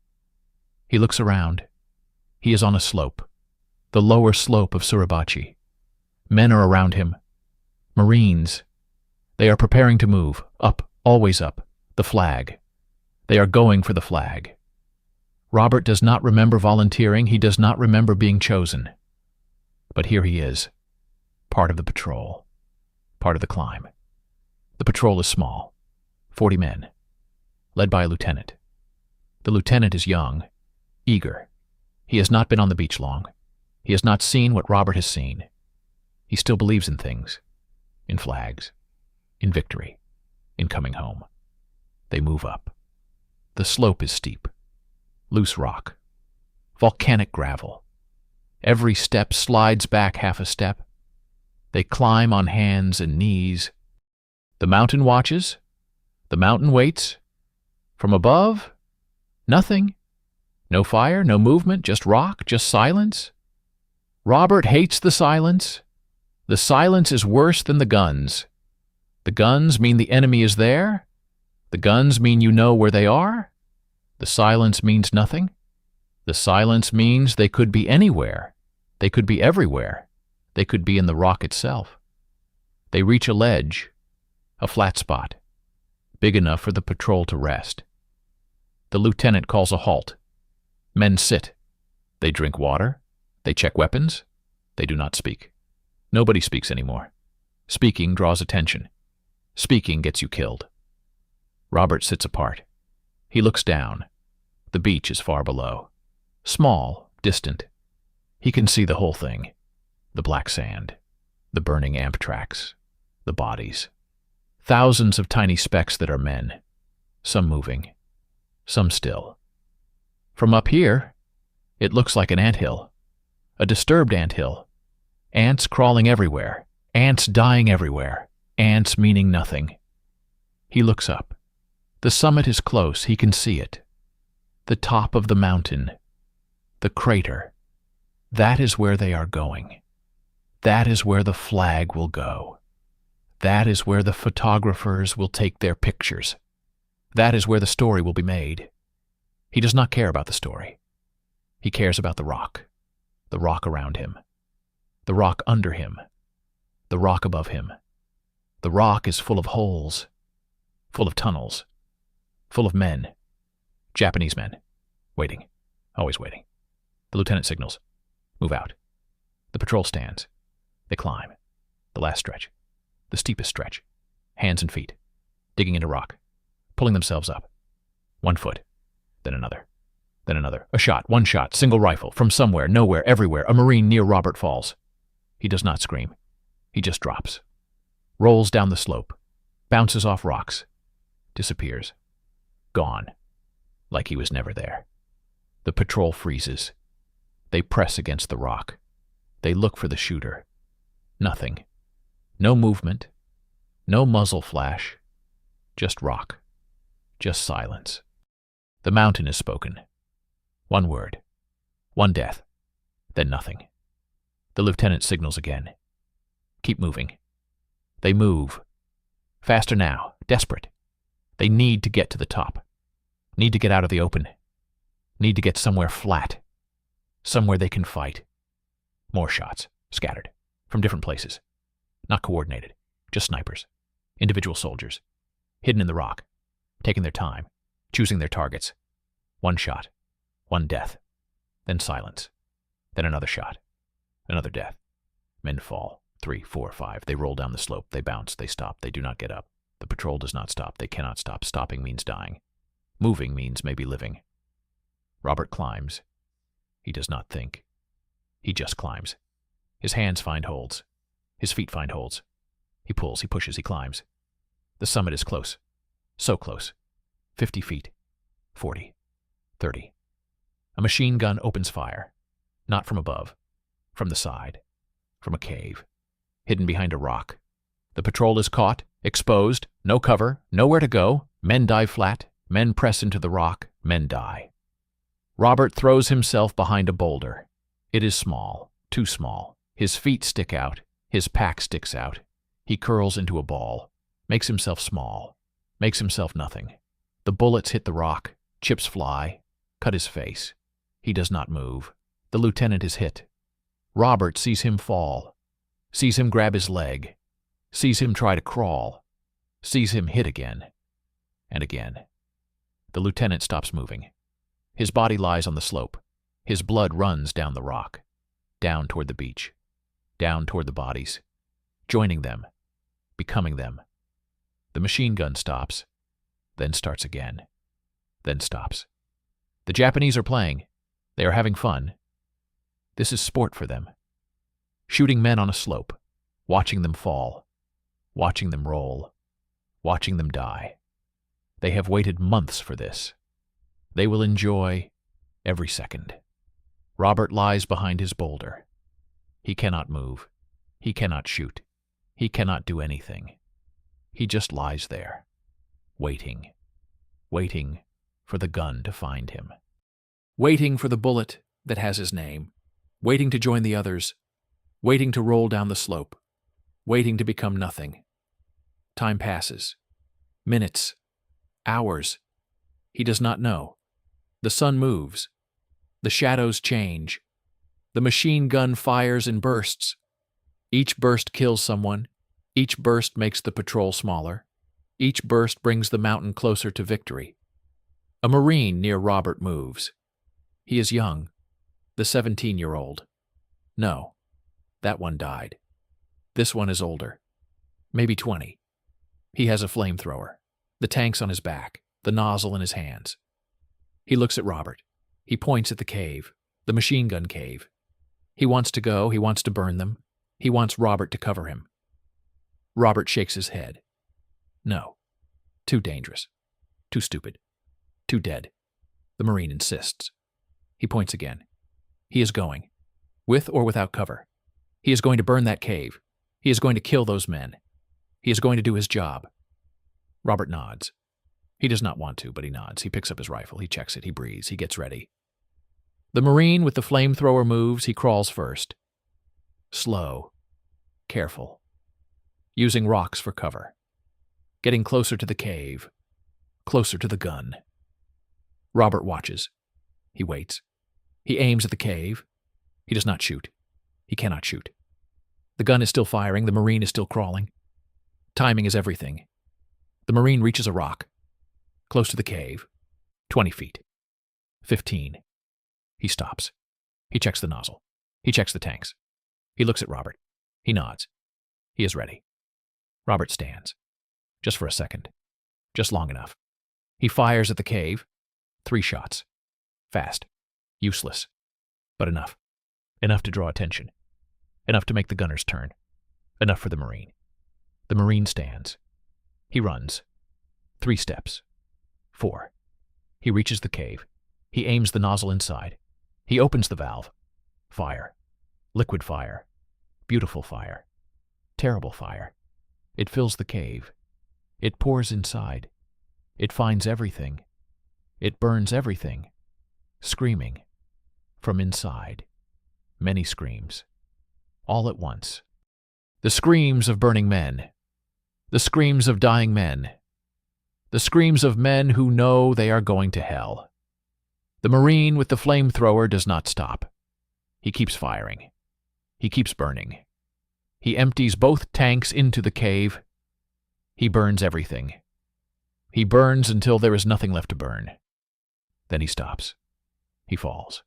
He looks around. He is on a slope, the lower slope of Suribachi. Men are around him. Marines. They are preparing to move, up, always up, the flag. They are going for the flag. Robert does not remember volunteering. He does not remember being chosen. But here he is, part of the patrol, part of the climb. The patrol is small, 40 men, led by a lieutenant. The lieutenant is young, eager. He has not been on the beach long. He has not seen what Robert has seen. He still believes in things, in flags, in victory, in coming home. They move up. The slope is steep, loose rock, volcanic gravel. Every step slides back half a step. They climb on hands and knees. The mountain watches. The mountain waits. From above, nothing. No fire, no movement, just rock, just silence. Robert hates the silence. The silence is worse than the guns. The guns mean the enemy is there. The guns mean you know where they are. The silence means nothing. The silence means they could be anywhere. They could be everywhere. They could be in the rock itself. They reach a ledge, a flat spot, big enough for the patrol to rest. The lieutenant calls a halt. Men sit. They drink water. They check weapons. They do not speak. Nobody speaks anymore. Speaking draws attention. Speaking gets you killed. Robert sits apart. He looks down. The beach is far below. Small, distant. He can see the whole thing. The black sand. The burning amp tracks. The bodies. Thousands of tiny specks that are men. Some moving. Some still. From up here, it looks like an anthill. A disturbed anthill. Ants crawling everywhere. Ants dying everywhere. Ants meaning nothing. He looks up. The summit is close. He can see it. The top of the mountain. The crater. That is where they are going. That is where the flag will go. That is where the photographers will take their pictures. That is where the story will be made. He does not care about the story. He cares about the rock around him, the rock under him, the rock above him. The rock is full of holes, full of tunnels, full of men, Japanese men, waiting, always waiting. The lieutenant signals, move out. The patrol stands. They climb. The last stretch, the steepest stretch, hands and feet, digging into rock, pulling themselves up. 1 foot, then another, then another. A shot, one shot, single rifle, from somewhere, nowhere, everywhere. A Marine near Robert falls. He does not scream. He just drops. Rolls down the slope, bounces off rocks, disappears. Gone, like he was never there. The patrol freezes. They press against the rock. They look for the shooter. Nothing. No movement. No muzzle flash. Just rock. Just silence. The mountain is spoken. 1 word. 1 death. Then nothing. The lieutenant signals again. Keep moving. They move. Faster now. Desperate. They need to get to the top. Need to get out of the open. Need to get somewhere flat. Somewhere they can fight. More shots. Scattered. From different places. Not coordinated. Just snipers. Individual soldiers. Hidden in the rock. Taking their time. Choosing their targets. 1 shot. 1 death. Then silence. Then another shot. Another death. Men fall. 3, 4, 5. They roll down the slope. They bounce. They stop. They do not get up. The patrol does not stop. They cannot stop. Stopping means dying. Moving means maybe living. Robert climbs. He does not think. He just climbs. His hands find holds. His feet find holds. He pulls, he pushes, he climbs. The summit is close. So close. 50 feet. 40. 30. A machine gun opens fire. Not from above. From the side. From a cave. Hidden behind a rock. The patrol is caught, exposed, no cover, nowhere to go. Men dive flat. Men press into the rock. Men die. Robert throws himself behind a boulder. It is small. Too small. His feet stick out. His pack sticks out. He curls into a ball. Makes himself small. Makes himself nothing. The bullets hit the rock. Chips fly. Cut his face. He does not move. The lieutenant is hit. Robert sees him fall. Sees him grab his leg. Sees him try to crawl. Sees him hit again. And again. The lieutenant stops moving. His body lies on the slope. His blood runs down the rock. Down toward the beach. Down toward the bodies. Joining them. Becoming them. The machine gun stops. Then starts again. Then stops. The Japanese are playing. They are having fun. This is sport for them. Shooting men on a slope. Watching them fall. Watching them roll. Watching them die. They have waited months for this. They will enjoy every second. Robert lies behind his boulder. He cannot move. He cannot shoot. He cannot do anything. He just lies there, waiting. Waiting for the gun to find him. Waiting for the bullet that has his name. Waiting to join the others. Waiting to roll down the slope. Waiting to become nothing. Time passes. Minutes. Hours. He does not know. The sun moves. The shadows change. The machine gun fires in bursts. Each burst kills someone. Each burst makes the patrol smaller. Each burst brings the mountain closer to victory. A Marine near Robert moves. He is young. The 17-year-old. No, that one died. This one is older. Maybe 20. He has a flamethrower. The tank's on his back. The nozzle in his hands. He looks at Robert. He points at the cave. The machine gun cave. He wants to go. He wants to burn them. He wants Robert to cover him. Robert shakes his head. No. Too dangerous. Too stupid. Too dead. The Marine insists. He points again. He is going. With or without cover. He is going to burn that cave. He is going to kill those men. He is going to do his job. Robert nods. He does not want to, but he nods. He picks up his rifle. He checks it. He breathes. He gets ready. The Marine with the flamethrower moves. He crawls first. Slow. Careful. Using rocks for cover. Getting closer to the cave. Closer to the gun. Robert watches. He waits. He aims at the cave. He does not shoot. He cannot shoot. The gun is still firing. The Marine is still crawling. Timing is everything. The Marine reaches a rock. Close to the cave. 20 feet. 15. He stops. He checks the nozzle. He checks the tanks. He looks at Robert. He nods. He is ready. Robert stands. Just for a second. Just long enough. He fires at the cave. 3 shots. Fast. Useless. But enough. Enough to draw attention. Enough to make the gunners turn. Enough for the Marine. The Marine stands. He runs. 3 steps. 4. He reaches the cave. He aims the nozzle inside. He opens the valve. Fire. Liquid fire. Beautiful fire. Terrible fire. It fills the cave. It pours inside. It finds everything. It burns everything. Screaming. From inside. Many screams. All at once. The screams of burning men. The screams of dying men. The screams of men who know they are going to hell. The Marine with the flamethrower does not stop. He keeps firing. He keeps burning. He empties both tanks into the cave. He burns everything. He burns until there is nothing left to burn. Then he stops. He falls.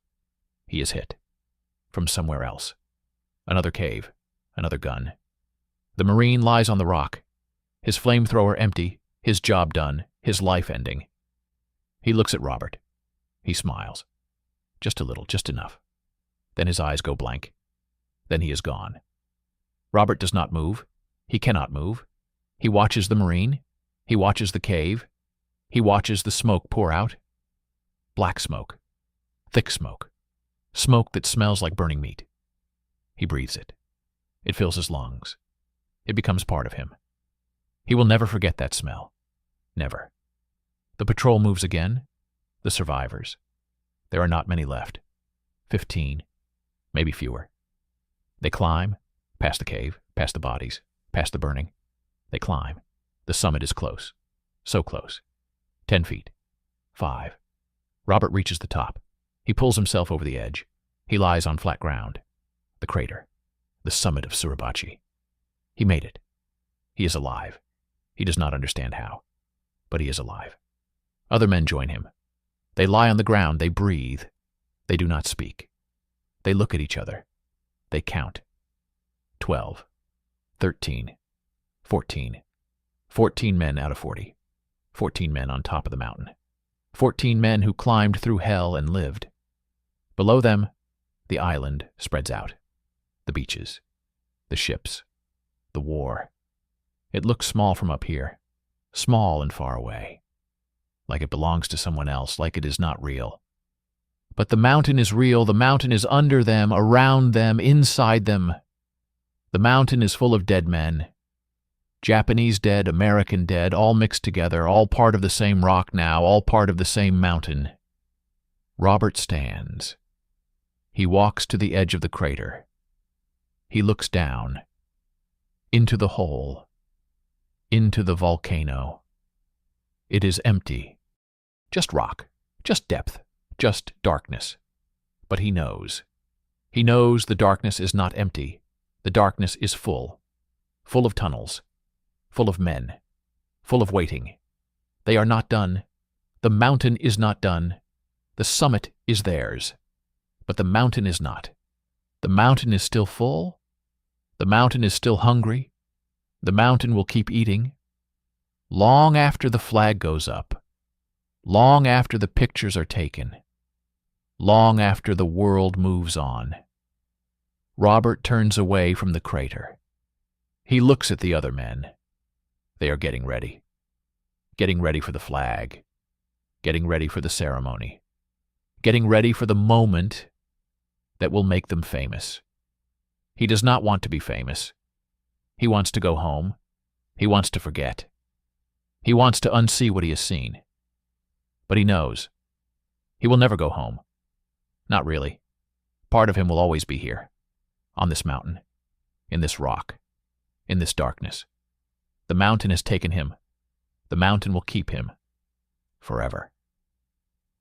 He is hit. From somewhere else. Another cave. Another gun. The Marine lies on the rock. His flamethrower empty. His job done. His life ending. He looks at Robert. He smiles. Just a little, just enough. Then his eyes go blank. Then he is gone. Robert does not move. He cannot move. He watches the marine. He watches the cave. He watches the smoke pour out. Black smoke. Thick smoke. Smoke that smells like burning meat. He breathes it. It fills his lungs. It becomes part of him. He will never forget that smell. Never. The patrol moves again. The survivors. There are not many left. 15, maybe fewer. They climb, past the cave, past the bodies, past the burning. They climb. The summit is close. So close. 10 feet. 5. Robert reaches the top. He pulls himself over the edge. He lies on flat ground. The crater. The summit of Suribachi. He made it. He is alive. He does not understand how, but he is alive. Other men join him. They lie on the ground. They breathe. They do not speak. They look at each other. They count. 12. 13. 14. 14 men out of 40. 14 men on top of the mountain. 14 men who climbed through hell and lived. Below them, the island spreads out. The beaches. The ships. The war. It looks small from up here. Small and far away. Like it belongs to someone else, like it is not real. But the mountain is real. The mountain is under them, around them, inside them. The mountain is full of dead men. Japanese dead, American dead, all mixed together, all part of the same rock now, all part of the same mountain. Robert stands. He walks to the edge of the crater. He looks down. Into the hole. Into the volcano. It is empty. Just rock. Just depth. Just darkness. But he knows. He knows the darkness is not empty. The darkness is full. Full of tunnels. Full of men. Full of waiting. They are not done. The mountain is not done. The summit is theirs. But the mountain is not. The mountain is still full. The mountain is still hungry. The mountain will keep eating. Long after the flag goes up. Long after the pictures are taken. Long after the world moves on. Robert turns away from the crater. He looks at the other men. They are getting ready. Getting ready for the flag. Getting ready for the ceremony. Getting ready for the moment that will make them famous. He does not want to be famous. He wants to go home. He wants to forget. He wants to unsee what he has seen. But he knows. He will never go home. Not really. Part of him will always be here. On this mountain. In this rock. In this darkness. The mountain has taken him. The mountain will keep him. Forever.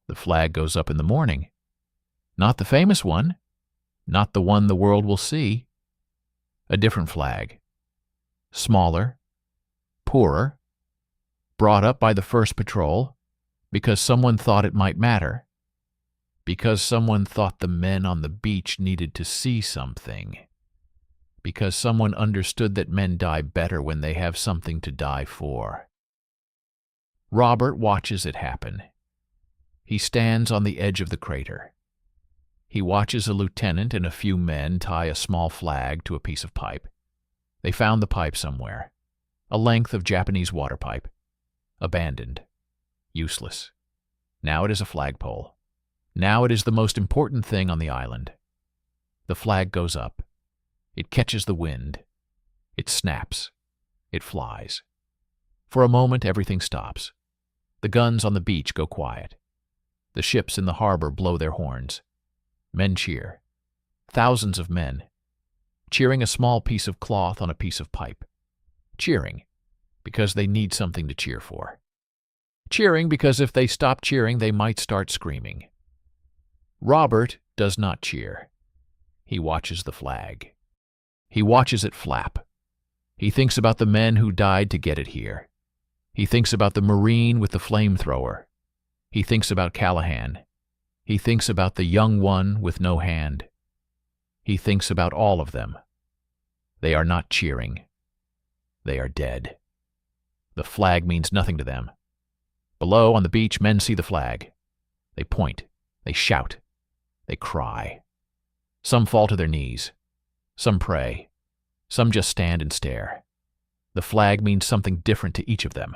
The flag goes up in the morning. Not the famous one. Not the one the world will see. A different flag. Smaller. Poorer. Brought up by the first patrol. Because someone thought it might matter. Because someone thought the men on the beach needed to see something. Because someone understood that men die better when they have something to die for. Robert watches it happen. He stands on the edge of the crater. He watches a lieutenant and a few men tie a small flag to a piece of pipe. They found the pipe somewhere. A length of Japanese water pipe. Abandoned. Useless. Now it is a flagpole. Now it is the most important thing on the island. The flag goes up. It catches the wind. It snaps. It flies. For a moment, everything stops. The guns on the beach go quiet. The ships in the harbor blow their horns. Men cheer. Thousands of men. Cheering a small piece of cloth on a piece of pipe. Cheering because they need something to cheer for. Cheering because if they stop cheering, they might start screaming. Robert does not cheer. He watches the flag. He watches it flap. He thinks about the men who died to get it here. He thinks about the Marine with the flamethrower. He thinks about Callahan. He thinks about the young one with no hand. He thinks about all of them. They are not cheering. They are dead. The flag means nothing to them. Below, on the beach, men see the flag. They point. They shout. They cry. Some fall to their knees. Some pray. Some just stand and stare. The flag means something different to each of them.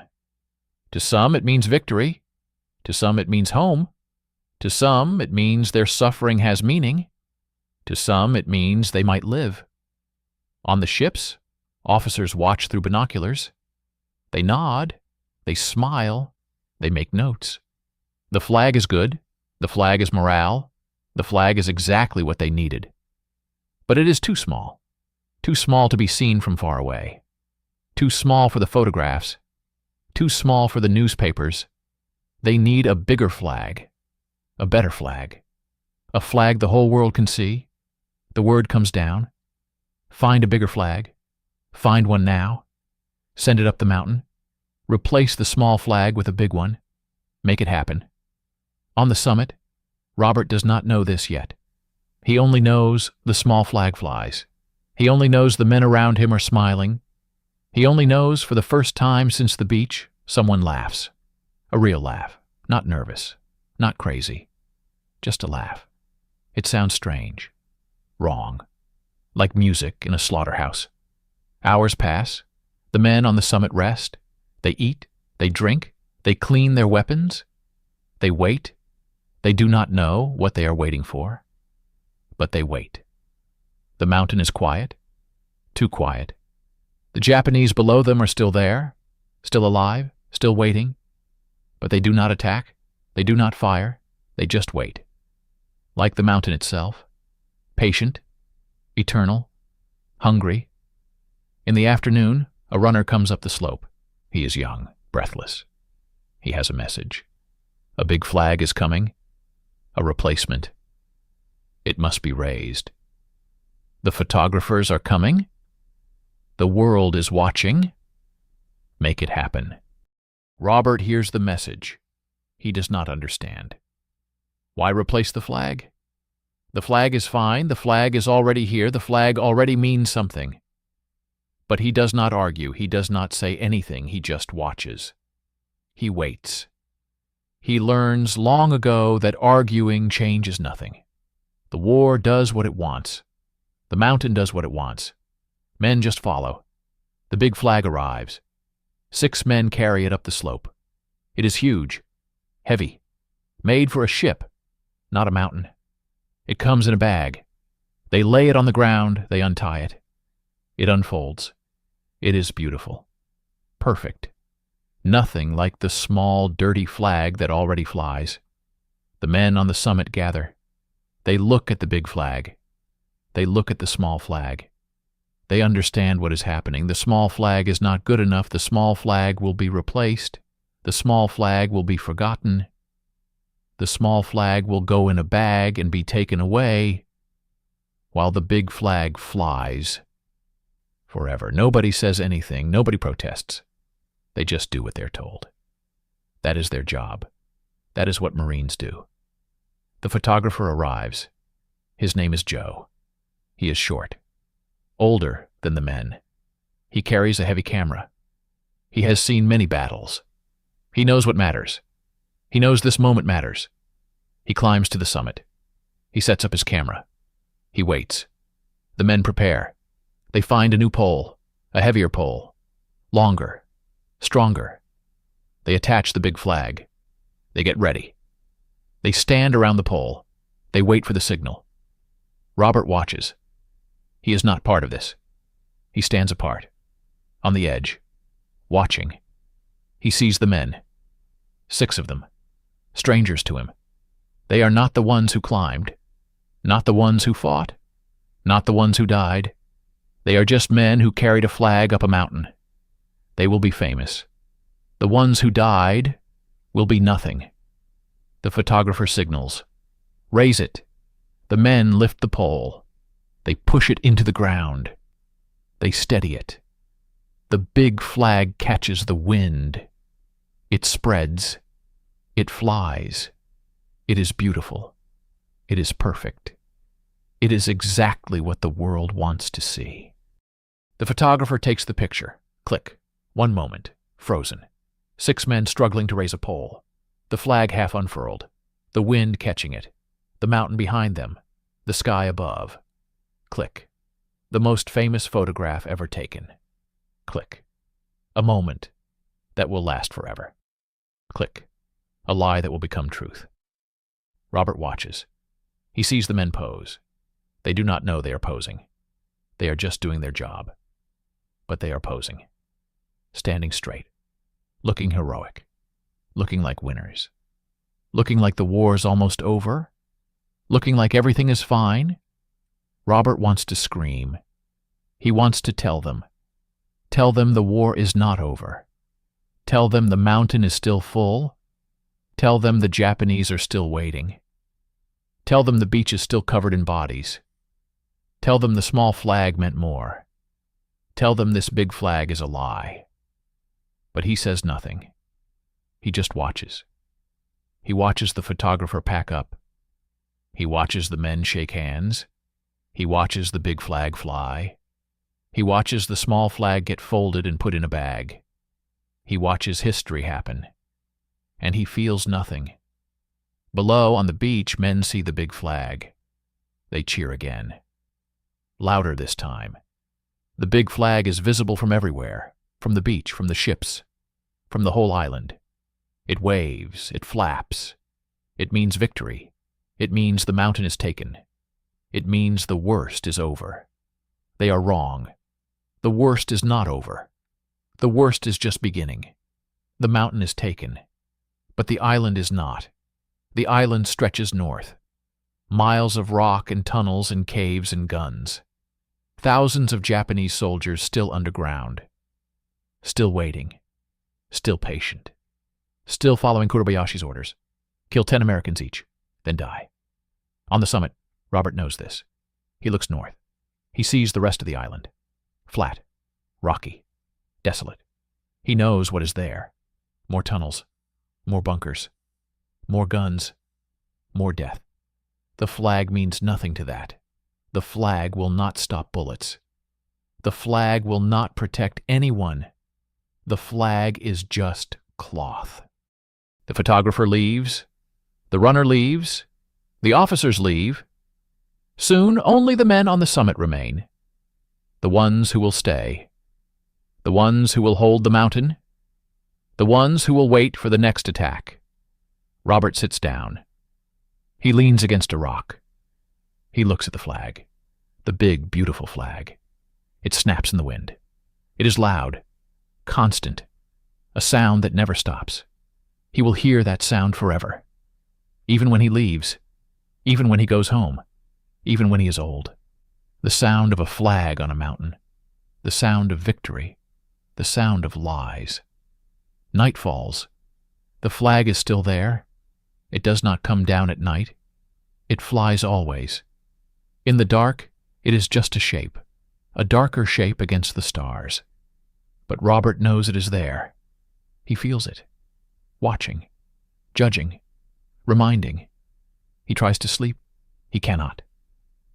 To some, it means victory. To some, it means home. To some, it means their suffering has meaning. To some, it means they might live. On the ships, officers watch through binoculars. They nod. They smile. They make notes. The flag is good. The flag is morale. The flag is exactly what they needed. But it is too small. Too small to be seen from far away. Too small for the photographs. Too small for the newspapers. They need a bigger flag. A better flag. A flag the whole world can see. The word comes down. Find a bigger flag. Find one now. Send it up the mountain. Replace the small flag with a big one. Make it happen. On the summit, Robert does not know this yet. He only knows the small flag flies. He only knows the men around him are smiling. He only knows, for the first time since the beach, someone laughs. A real laugh. Not nervous. Not crazy. Just a laugh. It sounds strange. Wrong. Like music in a slaughterhouse. Hours pass. The men on the summit rest. They eat. They drink. They clean their weapons. They wait. They do not know what they are waiting for. But they wait. The mountain is quiet. Too quiet. The Japanese below them are still there. Still alive. Still waiting. But they do not attack. They do not fire. They just wait. Like the mountain itself. Patient. Eternal. Hungry. In the afternoon, a runner comes up the slope. He is young, breathless. He has a message. A big flag is coming. A replacement. It must be raised. The photographers are coming. The world is watching. Make it happen. Robert hears the message. He does not understand. Why replace the flag? The flag is fine. The flag is already here. The flag already means something. But he does not argue. He does not say anything. He just watches. He waits. He learns long ago that arguing changes nothing. The war does what it wants. The mountain does what it wants. Men just follow. The big flag arrives. 6 men carry it up the slope. It is huge, heavy, made for a ship, not a mountain. It comes in a bag. They lay it on the ground. They untie it. It unfolds. It is beautiful. Perfect. Nothing like the small, dirty flag that already flies. The men on the summit gather. They look at the big flag. They look at the small flag. They understand what is happening. The small flag is not good enough. The small flag will be replaced. The small flag will be forgotten. The small flag will go in a bag and be taken away, while the big flag flies forever. Nobody says anything. Nobody protests. They just do what they're told. That is their job. That is what Marines do. The photographer arrives. His name is Joe. He is short, older than the men. He carries a heavy camera. He has seen many battles. He knows what matters. He knows this moment matters. He climbs to the summit. He sets up his camera. He waits. The men prepare. They find a new pole, a heavier pole, longer, stronger. They attach the big flag. They get ready. They stand around the pole. They wait for the signal. Robert watches. He is not part of this. He stands apart, on the edge, watching. He sees the men. 6 of them, strangers to him. They are not the ones who climbed, not the ones who fought, not the ones who died. They are just men who carried a flag up a mountain. They will be famous. The ones who died will be nothing. The photographer signals. Raise it. The men lift the pole. They push it into the ground. They steady it. The big flag catches the wind. It spreads. It flies. It is beautiful. It is perfect. It is exactly what the world wants to see. The photographer takes the picture. Click. 1 moment. Frozen. 6 men struggling to raise a pole. The flag half unfurled. The wind catching it. The mountain behind them, the sky above. Click. The most famous photograph ever taken. Click. A moment that will last forever. Click. A lie that will become truth. Robert watches. He sees the men pose. They do not know they are posing. They are just doing their job. But they are posing. Standing straight. Looking heroic. Looking like winners. Looking like the war's almost over. Looking like everything is fine. Robert wants to scream. He wants to tell them. Tell them the war is not over. Tell them the mountain is still full. Tell them the Japanese are still waiting. Tell them the beach is still covered in bodies. Tell them the small flag meant more. Tell them this big flag is a lie. But he says nothing. He just watches. He watches the photographer pack up. He watches the men shake hands. He watches the big flag fly. He watches the small flag get folded and put in a bag. He watches history happen. And he feels nothing. Below, on the beach, men see the big flag. They cheer again. Louder this time. The big flag is visible from everywhere, from the beach, from the ships, from the whole island. It waves, it flaps. It means victory. It means the mountain is taken. It means the worst is over. They are wrong. The worst is not over. The worst is just beginning. The mountain is taken. But the island is not. The island stretches north. Miles of rock and tunnels and caves and guns. Thousands of Japanese soldiers still underground. Still waiting. Still patient. Still following Kuribayashi's orders. Kill 10 Americans each, then die. On the summit, Robert knows this. He looks north. He sees the rest of the island. Flat. Rocky. Desolate. He knows what is there. More tunnels. More bunkers. More guns. More death. The flag means nothing to that. The flag will not stop bullets. The flag will not protect anyone. The flag is just cloth. The photographer leaves. The runner leaves. The officers leave. Soon only the men on the summit remain. The ones who will stay. The ones who will hold the mountain. The ones who will wait for the next attack. Robert sits down. He leans against a rock. He looks at the flag. The big, beautiful flag. It snaps in the wind. It is loud. Constant. A sound that never stops. He will hear that sound forever. Even when he leaves. Even when he goes home. Even when he is old. The sound of a flag on a mountain. The sound of victory. The sound of lies. Night falls. The flag is still there. It does not come down at night. It flies always. In the dark, it is just a shape, a darker shape against the stars. But Robert knows it is there. He feels it, watching, judging, reminding. He tries to sleep. He cannot.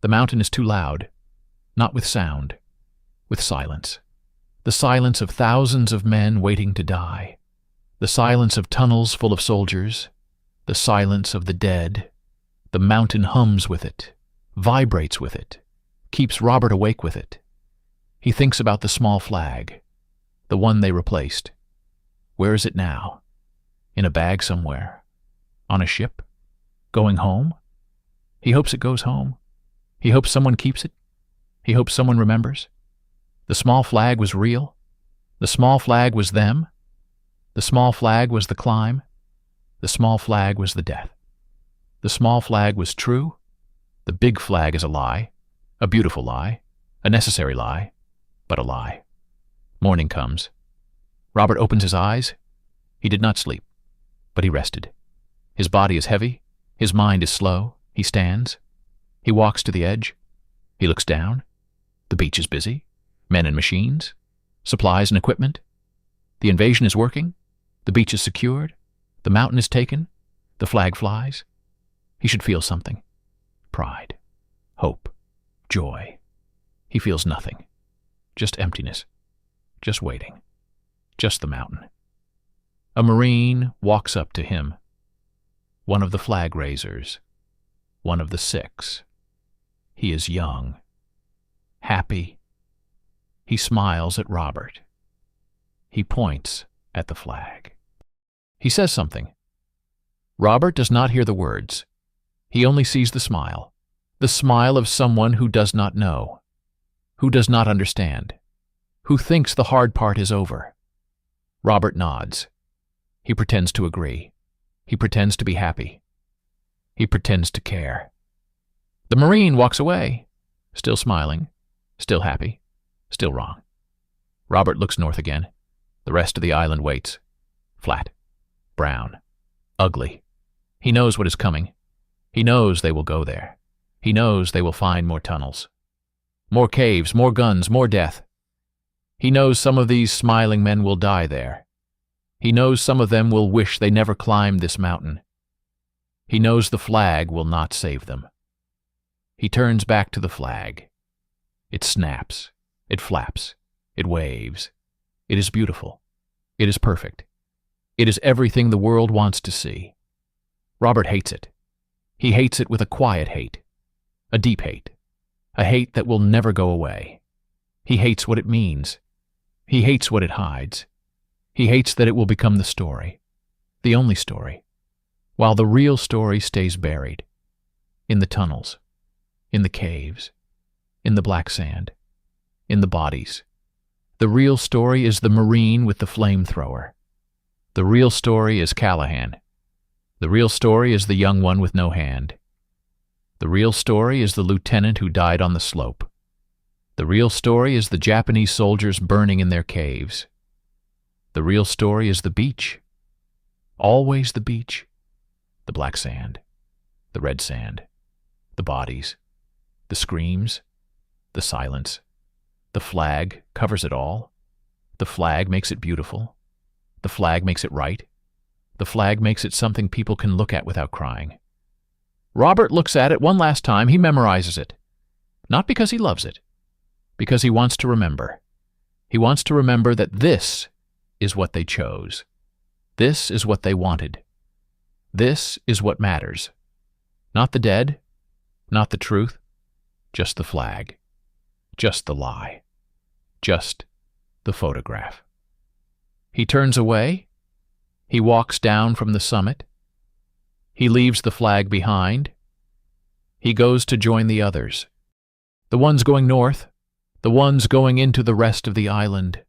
The mountain is too loud, not with sound, with silence. The silence of thousands of men waiting to die. The silence of tunnels full of soldiers. The silence of the dead. The mountain hums with it, vibrates with it, keeps Robert awake with it. He thinks about the small flag, the one they replaced. Where is it now? In a bag somewhere? On a ship? Going home? He hopes it goes home. He hopes someone keeps it. He hopes someone remembers. The small flag was real. The small flag was them. The small flag was the climb. The small flag was the death. The small flag was true. The big flag is a lie, a beautiful lie, a necessary lie, but a lie. Morning comes. Robert opens his eyes. He did not sleep, but he rested. His body is heavy. His mind is slow. He stands. He walks to the edge. He looks down. The beach is busy. Men and machines. Supplies and equipment. The invasion is working. The beach is secured. The mountain is taken. The flag flies. He should feel something. Pride. Hope. Joy. He feels nothing. Just emptiness. Just waiting. Just the mountain. A Marine walks up to him. One of the flag raisers. one of the 6. He is young, happy. He smiles at Robert. He points at the flag. He says something. Robert does not hear the words. He only sees the smile of someone who does not know, who does not understand, who thinks the hard part is over. Robert nods. He pretends to agree. He pretends to be happy. He pretends to care. The Marine walks away, still smiling, still happy, still wrong. Robert looks north again. The rest of the island waits. Flat, brown, ugly. He knows what is coming. He knows they will go there. He knows they will find more tunnels. More caves, more guns, more death. He knows some of these smiling men will die there. He knows some of them will wish they never climbed this mountain. He knows the flag will not save them. He turns back to the flag. It snaps. It flaps. It waves. It is beautiful. It is perfect. It is everything the world wants to see. Robert hates it. He hates it with a quiet hate, a deep hate, a hate that will never go away. He hates what it means. He hates what it hides. He hates that it will become the story, the only story, while the real story stays buried, in the tunnels, in the caves, in the black sand, in the bodies. The real story is the Marine with the flamethrower. The real story is Callahan. The real story is the young one with no hand. The real story is the lieutenant who died on the slope. The real story is the Japanese soldiers burning in their caves. The real story is the beach. Always the beach. The black sand. The red sand. The bodies. The screams. The silence. The flag covers it all. The flag makes it beautiful. The flag makes it right. The flag makes it something people can look at without crying. Robert looks at it one last time. He memorizes it. Not because he loves it. Because he wants to remember. He wants to remember that this is what they chose. This is what they wanted. This is what matters. Not the dead, not the truth, just the flag, just the lie, just the photograph. He turns away. He walks down from the summit. He leaves the flag behind. He goes to join the others. The ones going north, the ones going into the rest of the island,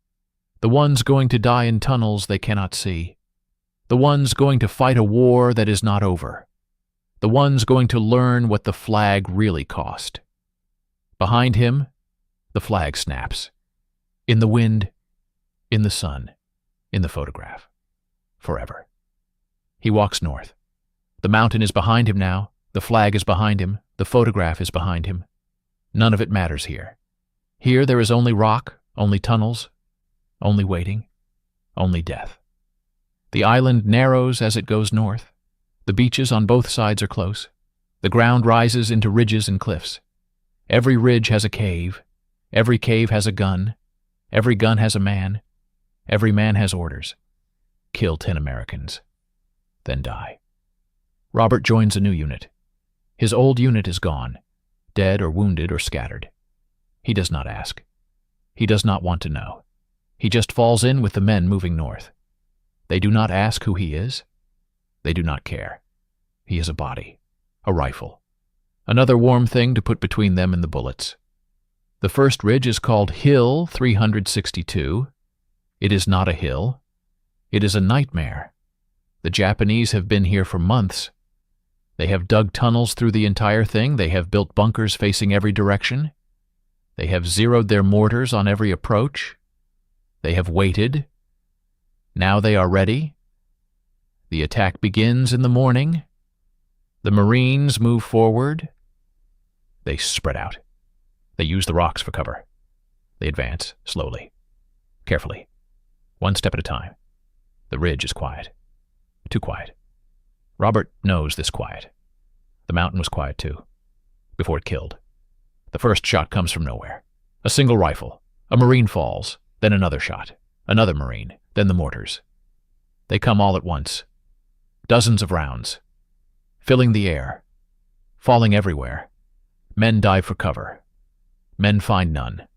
the ones going to die in tunnels they cannot see, the ones going to fight a war that is not over, the ones going to learn what the flag really cost. Behind him, the flag snaps. In the wind, in the sun, in the photograph. Forever. He walks north. The mountain is behind him now. The flag is behind him. The photograph is behind him. None of it matters here. Here there is only rock, only tunnels, only waiting, only death. The island narrows as it goes north. The beaches on both sides are close. The ground rises into ridges and cliffs. Every ridge has a cave. Every cave has a gun. Every gun has a man. Every man has orders. Kill 10 Americans. Then die. Robert joins a new unit. His old unit is gone, dead or wounded or scattered. He does not ask. He does not want to know. He just falls in with the men moving north. They do not ask who he is. They do not care. He is a body, a rifle, another warm thing to put between them and the bullets. The first ridge is called Hill 362. It is not a hill. It is a nightmare. The Japanese have been here for months. They have dug tunnels through the entire thing. They have built bunkers facing every direction. They have zeroed their mortars on every approach. They have waited. Now they are ready. The attack begins in the morning. The Marines move forward. They spread out. They use the rocks for cover. They advance, slowly, carefully, one step at a time. The ridge is quiet. Too quiet. Robert knows this quiet. The mountain was quiet too, before it killed. The first shot comes from nowhere. A single rifle. A Marine falls, then another shot. Another Marine, then the mortars. They come all at once. Dozens of rounds. Filling the air. falling everywhere. Men dive for cover. Men find none.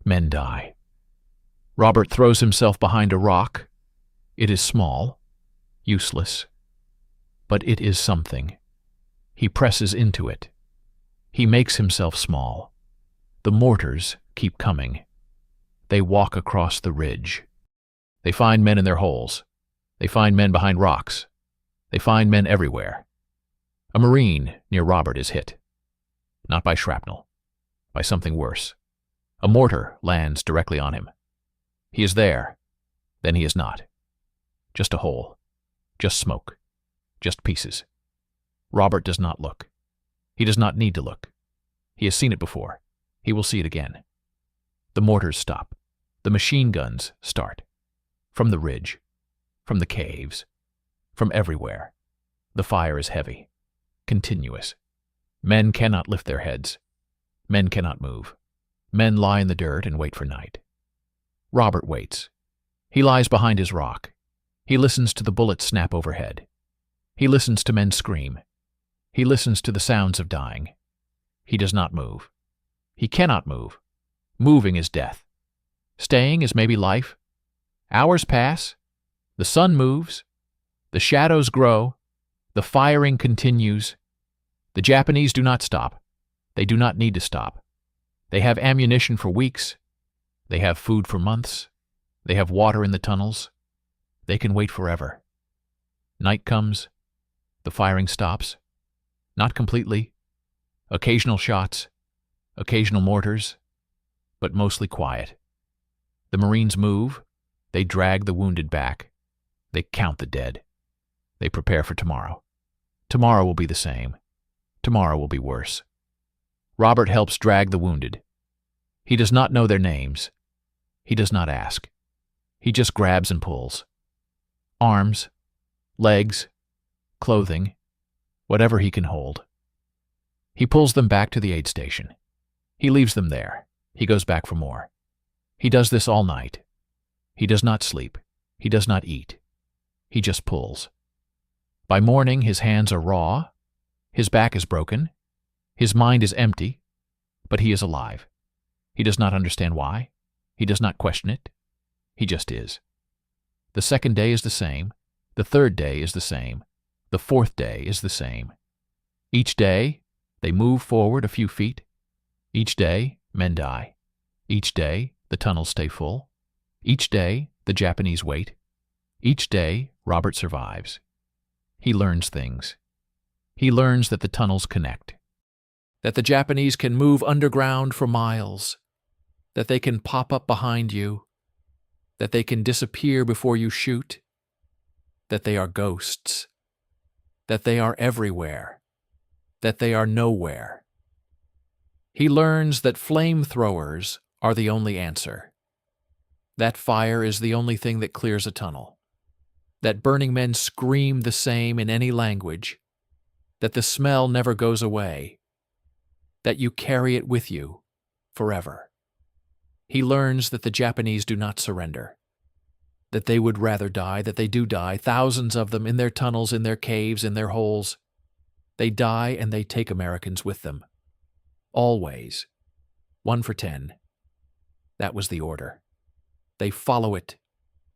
Men die. Robert throws himself behind a rock. It is small, useless, but it is something. He presses into it. He makes himself small. The mortars keep coming. They walk across the ridge. They find men in their holes. They find men behind rocks. They find men everywhere. A Marine near Robert is hit. Not by shrapnel, by something worse. A mortar lands directly on him. He is there, then he is not. Just a hole, just smoke, just pieces. Robert does not look. He does not need to look. He has seen it before. He will see it again. The mortars stop. The machine guns start. From the ridge, from the caves, from everywhere. The fire is heavy, continuous. Men cannot lift their heads. Men cannot move. Men lie in the dirt and wait for night. Robert waits. He lies behind his rock. He listens to the bullets snap overhead. He listens to men scream. He listens to the sounds of dying. He does not move. He cannot move. Moving is death. Staying is maybe life. Hours pass. The sun moves. The shadows grow. The firing continues. The Japanese do not stop. They do not need to stop. They have ammunition for weeks. They have food for months. They have water in the tunnels. They can wait forever. Night comes. The firing stops. Not completely. Occasional shots. Occasional mortars. But mostly quiet. The Marines move. They drag the wounded back. They count the dead. They prepare for tomorrow. Tomorrow will be the same. Tomorrow will be worse. Robert helps drag the wounded. He does not know their names. He does not ask. He just grabs and pulls. Arms, legs, clothing, whatever he can hold. He pulls them back to the aid station. He leaves them there. He goes back for more. He does this all night. He does not sleep. He does not eat. He just pulls. By morning, his hands are raw. His back is broken. His mind is empty, but he is alive. He does not understand why. He does not question it. He just is. The second day is the same. The third day is the same. The fourth day is the same. Each day, they move forward a few feet. Each day, men die. Each day, the tunnels stay full. Each day, the Japanese wait. Each day, Robert survives. He learns things. He learns that the tunnels connect. That the Japanese can move underground for miles. That they can pop up behind you. That they can disappear before you shoot. That they are ghosts. That they are everywhere. That they are nowhere. He learns that flamethrowers are the only answer. That fire is the only thing that clears a tunnel. That burning men scream the same in any language. That the smell never goes away. That you carry it with you forever. He learns that the Japanese do not surrender. That they would rather die, that they do die, thousands of them in their tunnels, in their caves, in their holes. They die and they take Americans with them. Always. 1 for 10. That was the order. They follow it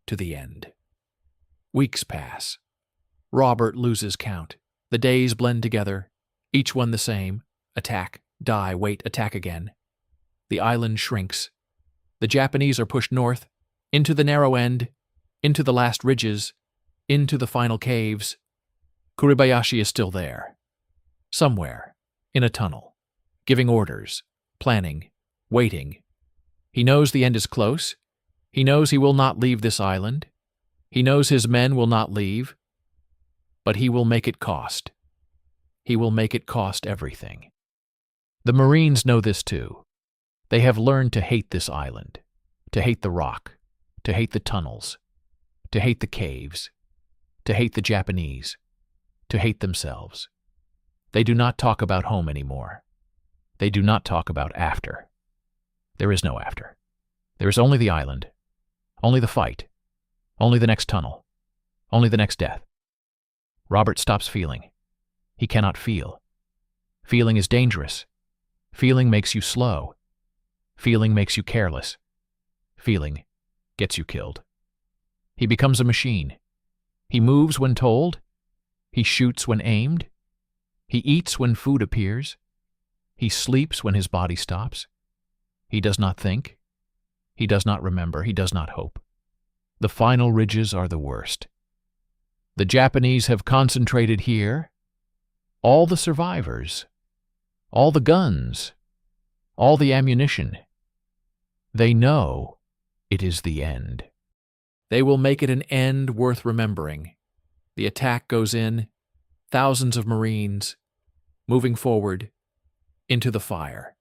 to the end. Weeks pass. Robert loses count. The days blend together, each one the same. Attack, die, wait, attack again. The island shrinks. The Japanese are pushed north, into the narrow end, into the last ridges, into the final caves. Kuribayashi is still there. Somewhere, in a tunnel, giving orders, planning, waiting. He knows the end is close. He knows he will not leave this island. He knows his men will not leave. But he will make it cost. He will make it cost everything. The Marines know this too. They have learned to hate this island, to hate the rock, to hate the tunnels, to hate the caves, to hate the Japanese, to hate themselves. They do not talk about home anymore. They do not talk about after. There is no after. There is only the island, only the fight, only the next tunnel, only the next death. Robert stops feeling. He cannot feel. Feeling is dangerous. Feeling makes you slow. Feeling makes you careless. Feeling gets you killed. He becomes a machine. He moves when told. He shoots when aimed. He eats when food appears. He sleeps when his body stops. He does not think. He does not remember. He does not hope. The final ridges are the worst. The Japanese have concentrated here. All the survivors. All the guns. All the ammunition. They know it is the end. They will make it an end worth remembering. The attack goes in, thousands of Marines, moving forward, into the fire.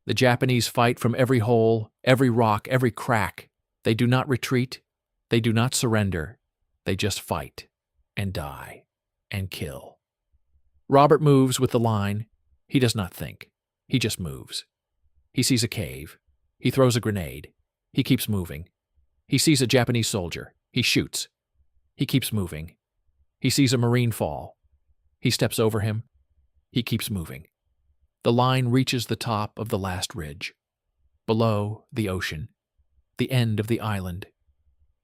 The Japanese fight from every hole, every rock, every crack. They do not retreat. They do not surrender. They just fight and die and kill. Robert moves with the line. He does not think. He just moves. He sees a cave. He throws a grenade. He keeps moving. He sees a Japanese soldier. He shoots. He keeps moving. He sees a Marine fall. He steps over him. He keeps moving. The line reaches the top of the last ridge. Below, the ocean. The end of the island.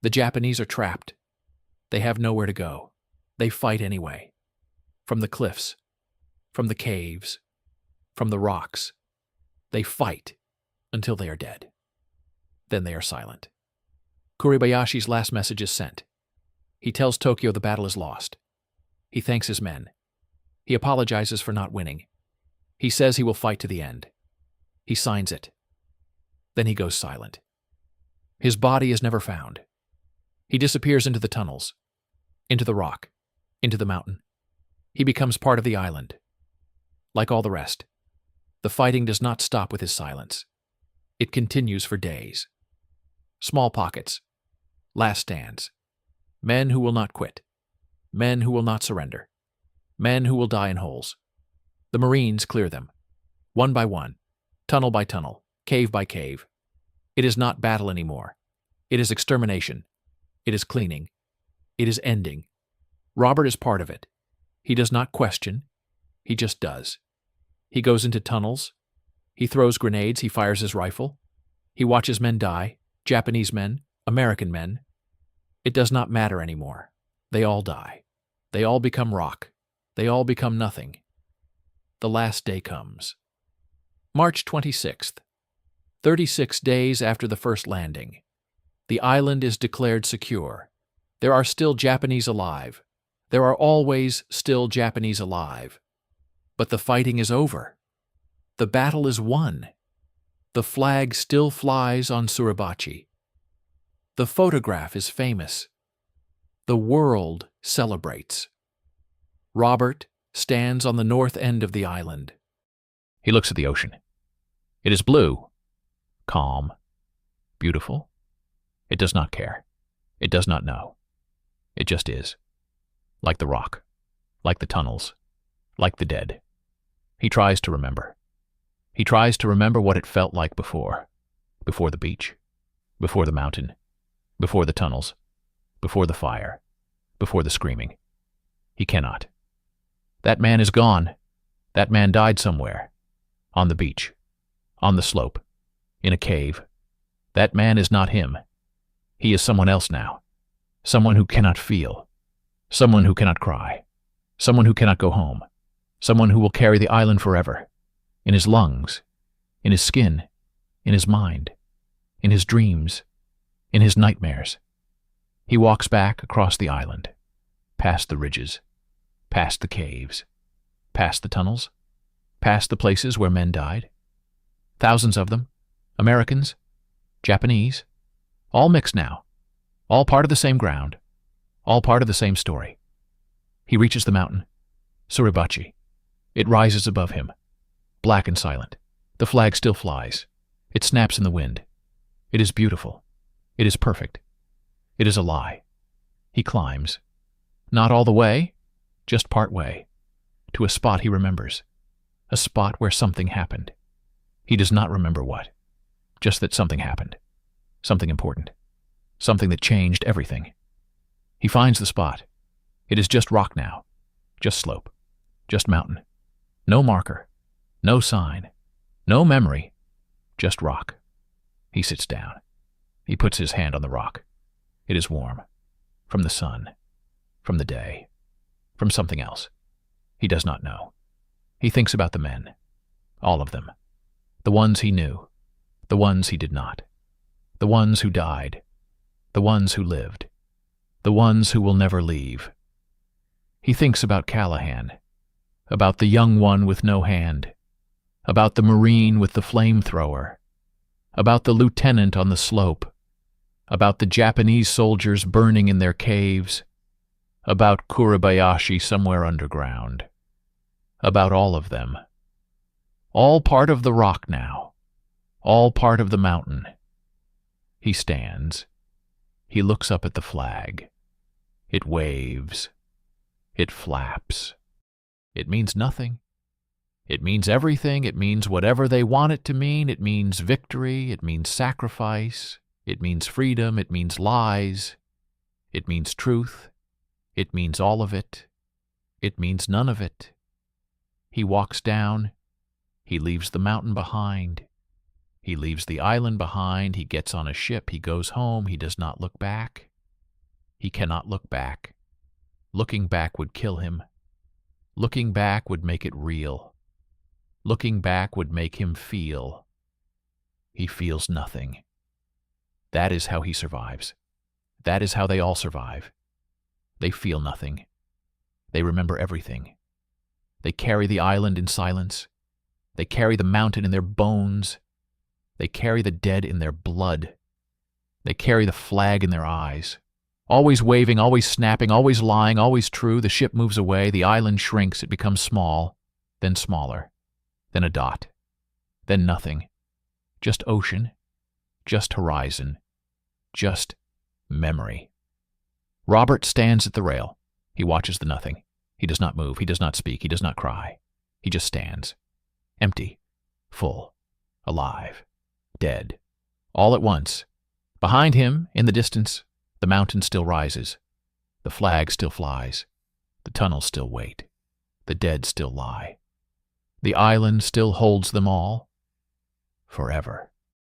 The Japanese are trapped. They have nowhere to go. They fight anyway. From the cliffs. From the caves. From the rocks. They fight until they are dead. Then they are silent. Kuribayashi's last message is sent. He tells Tokyo the battle is lost. He thanks his men. He apologizes for not winning. He says he will fight to the end. He signs it. Then he goes silent. His body is never found. He disappears into the tunnels, into the rock, into the mountain. He becomes part of the island. Like all the rest, the fighting does not stop with his silence. It continues for days. Small pockets. Last stands. Men who will not quit. Men who will not surrender. Men who will die in holes. The Marines clear them. One by one. Tunnel by tunnel. Cave by cave. It is not battle anymore. It is extermination. It is cleaning. It is ending. Robert is part of it. He does not question. He just does. He goes into tunnels. He throws grenades. He fires his rifle. He watches men die. Japanese men. American men. It does not matter anymore. They all die. They all become rock. They all become nothing. The last day comes. March 26th. 36 days after the first landing. The island is declared secure. There are still Japanese alive. There are always still Japanese alive. But the fighting is over. The battle is won. The flag still flies on Suribachi. The photograph is famous. The world celebrates. Robert stands on the north end of the island. He looks at the ocean. It is blue, calm, beautiful. It does not care. It does not know. It just is. Like the rock, like the tunnels, like the dead. He tries to remember. He tries to remember what it felt like before the beach, before the mountain, before the tunnels, before the fire, before the screaming. He cannot. That man is gone. That man died somewhere. On the beach. On the slope. In a cave. That man is not him. He is someone else now. Someone who cannot feel. Someone who cannot cry. Someone who cannot go home. Someone who will carry the island forever. In his lungs. In his skin. In his mind. In his dreams. In his nightmares. He walks back across the island. Past the ridges. Past the caves. Past the tunnels. Past the places where men died. Thousands of them. Americans. Japanese. All mixed now. All part of the same ground. All part of the same story. He reaches the mountain. Suribachi. It rises above him. Black and silent. The flag still flies. It snaps in the wind. It is beautiful. It is perfect. It is a lie. He climbs. Not all the way, just part way. To a spot he remembers. A spot where something happened. He does not remember what. Just that something happened. Something important. Something that changed everything. He finds the spot. It is just rock now. Just slope. Just mountain. No marker. No sign. No memory. Just rock. He sits down. He puts his hand on the rock. It is warm. From the sun. From the day. From something else. He does not know. He thinks about the men. All of them. The ones he knew. The ones he did not. The ones who died. The ones who lived. The ones who will never leave. He thinks about Callahan. About the young one with no hand. About the Marine with the flamethrower. About the lieutenant on the slope. About the Japanese soldiers burning in their caves. About Kuribayashi somewhere underground. About all of them. All part of the rock now. All part of the mountain. He stands. He looks up at the flag. It waves. It flaps. It means nothing. It means everything. It means whatever they want it to mean. It means victory. It means sacrifice. It means freedom. It means lies. It means truth. It means all of it. It means none of it. He walks down. He leaves the mountain behind. He leaves the island behind. He gets on a ship. He goes home. He does not look back. He cannot look back. Looking back would kill him. Looking back would make it real. Looking back would make him feel. He feels nothing. That is how he survives. That is how they all survive. They feel nothing. They remember everything. They carry the island in silence. They carry the mountain in their bones. They carry the dead in their blood. They carry the flag in their eyes. Always waving, always snapping, always lying, always true. The ship moves away. The island shrinks. It becomes small, then smaller, then a dot, then nothing. Just ocean, just horizon, just memory. Robert stands at the rail. He watches the nothing. He does not move. He does not speak. He does not cry. He just stands. Empty, full, alive, dead, all at once. Behind him, in the distance, the mountain still rises. The flag still flies. The tunnels still wait. The dead still lie. The island still holds them all. Forever.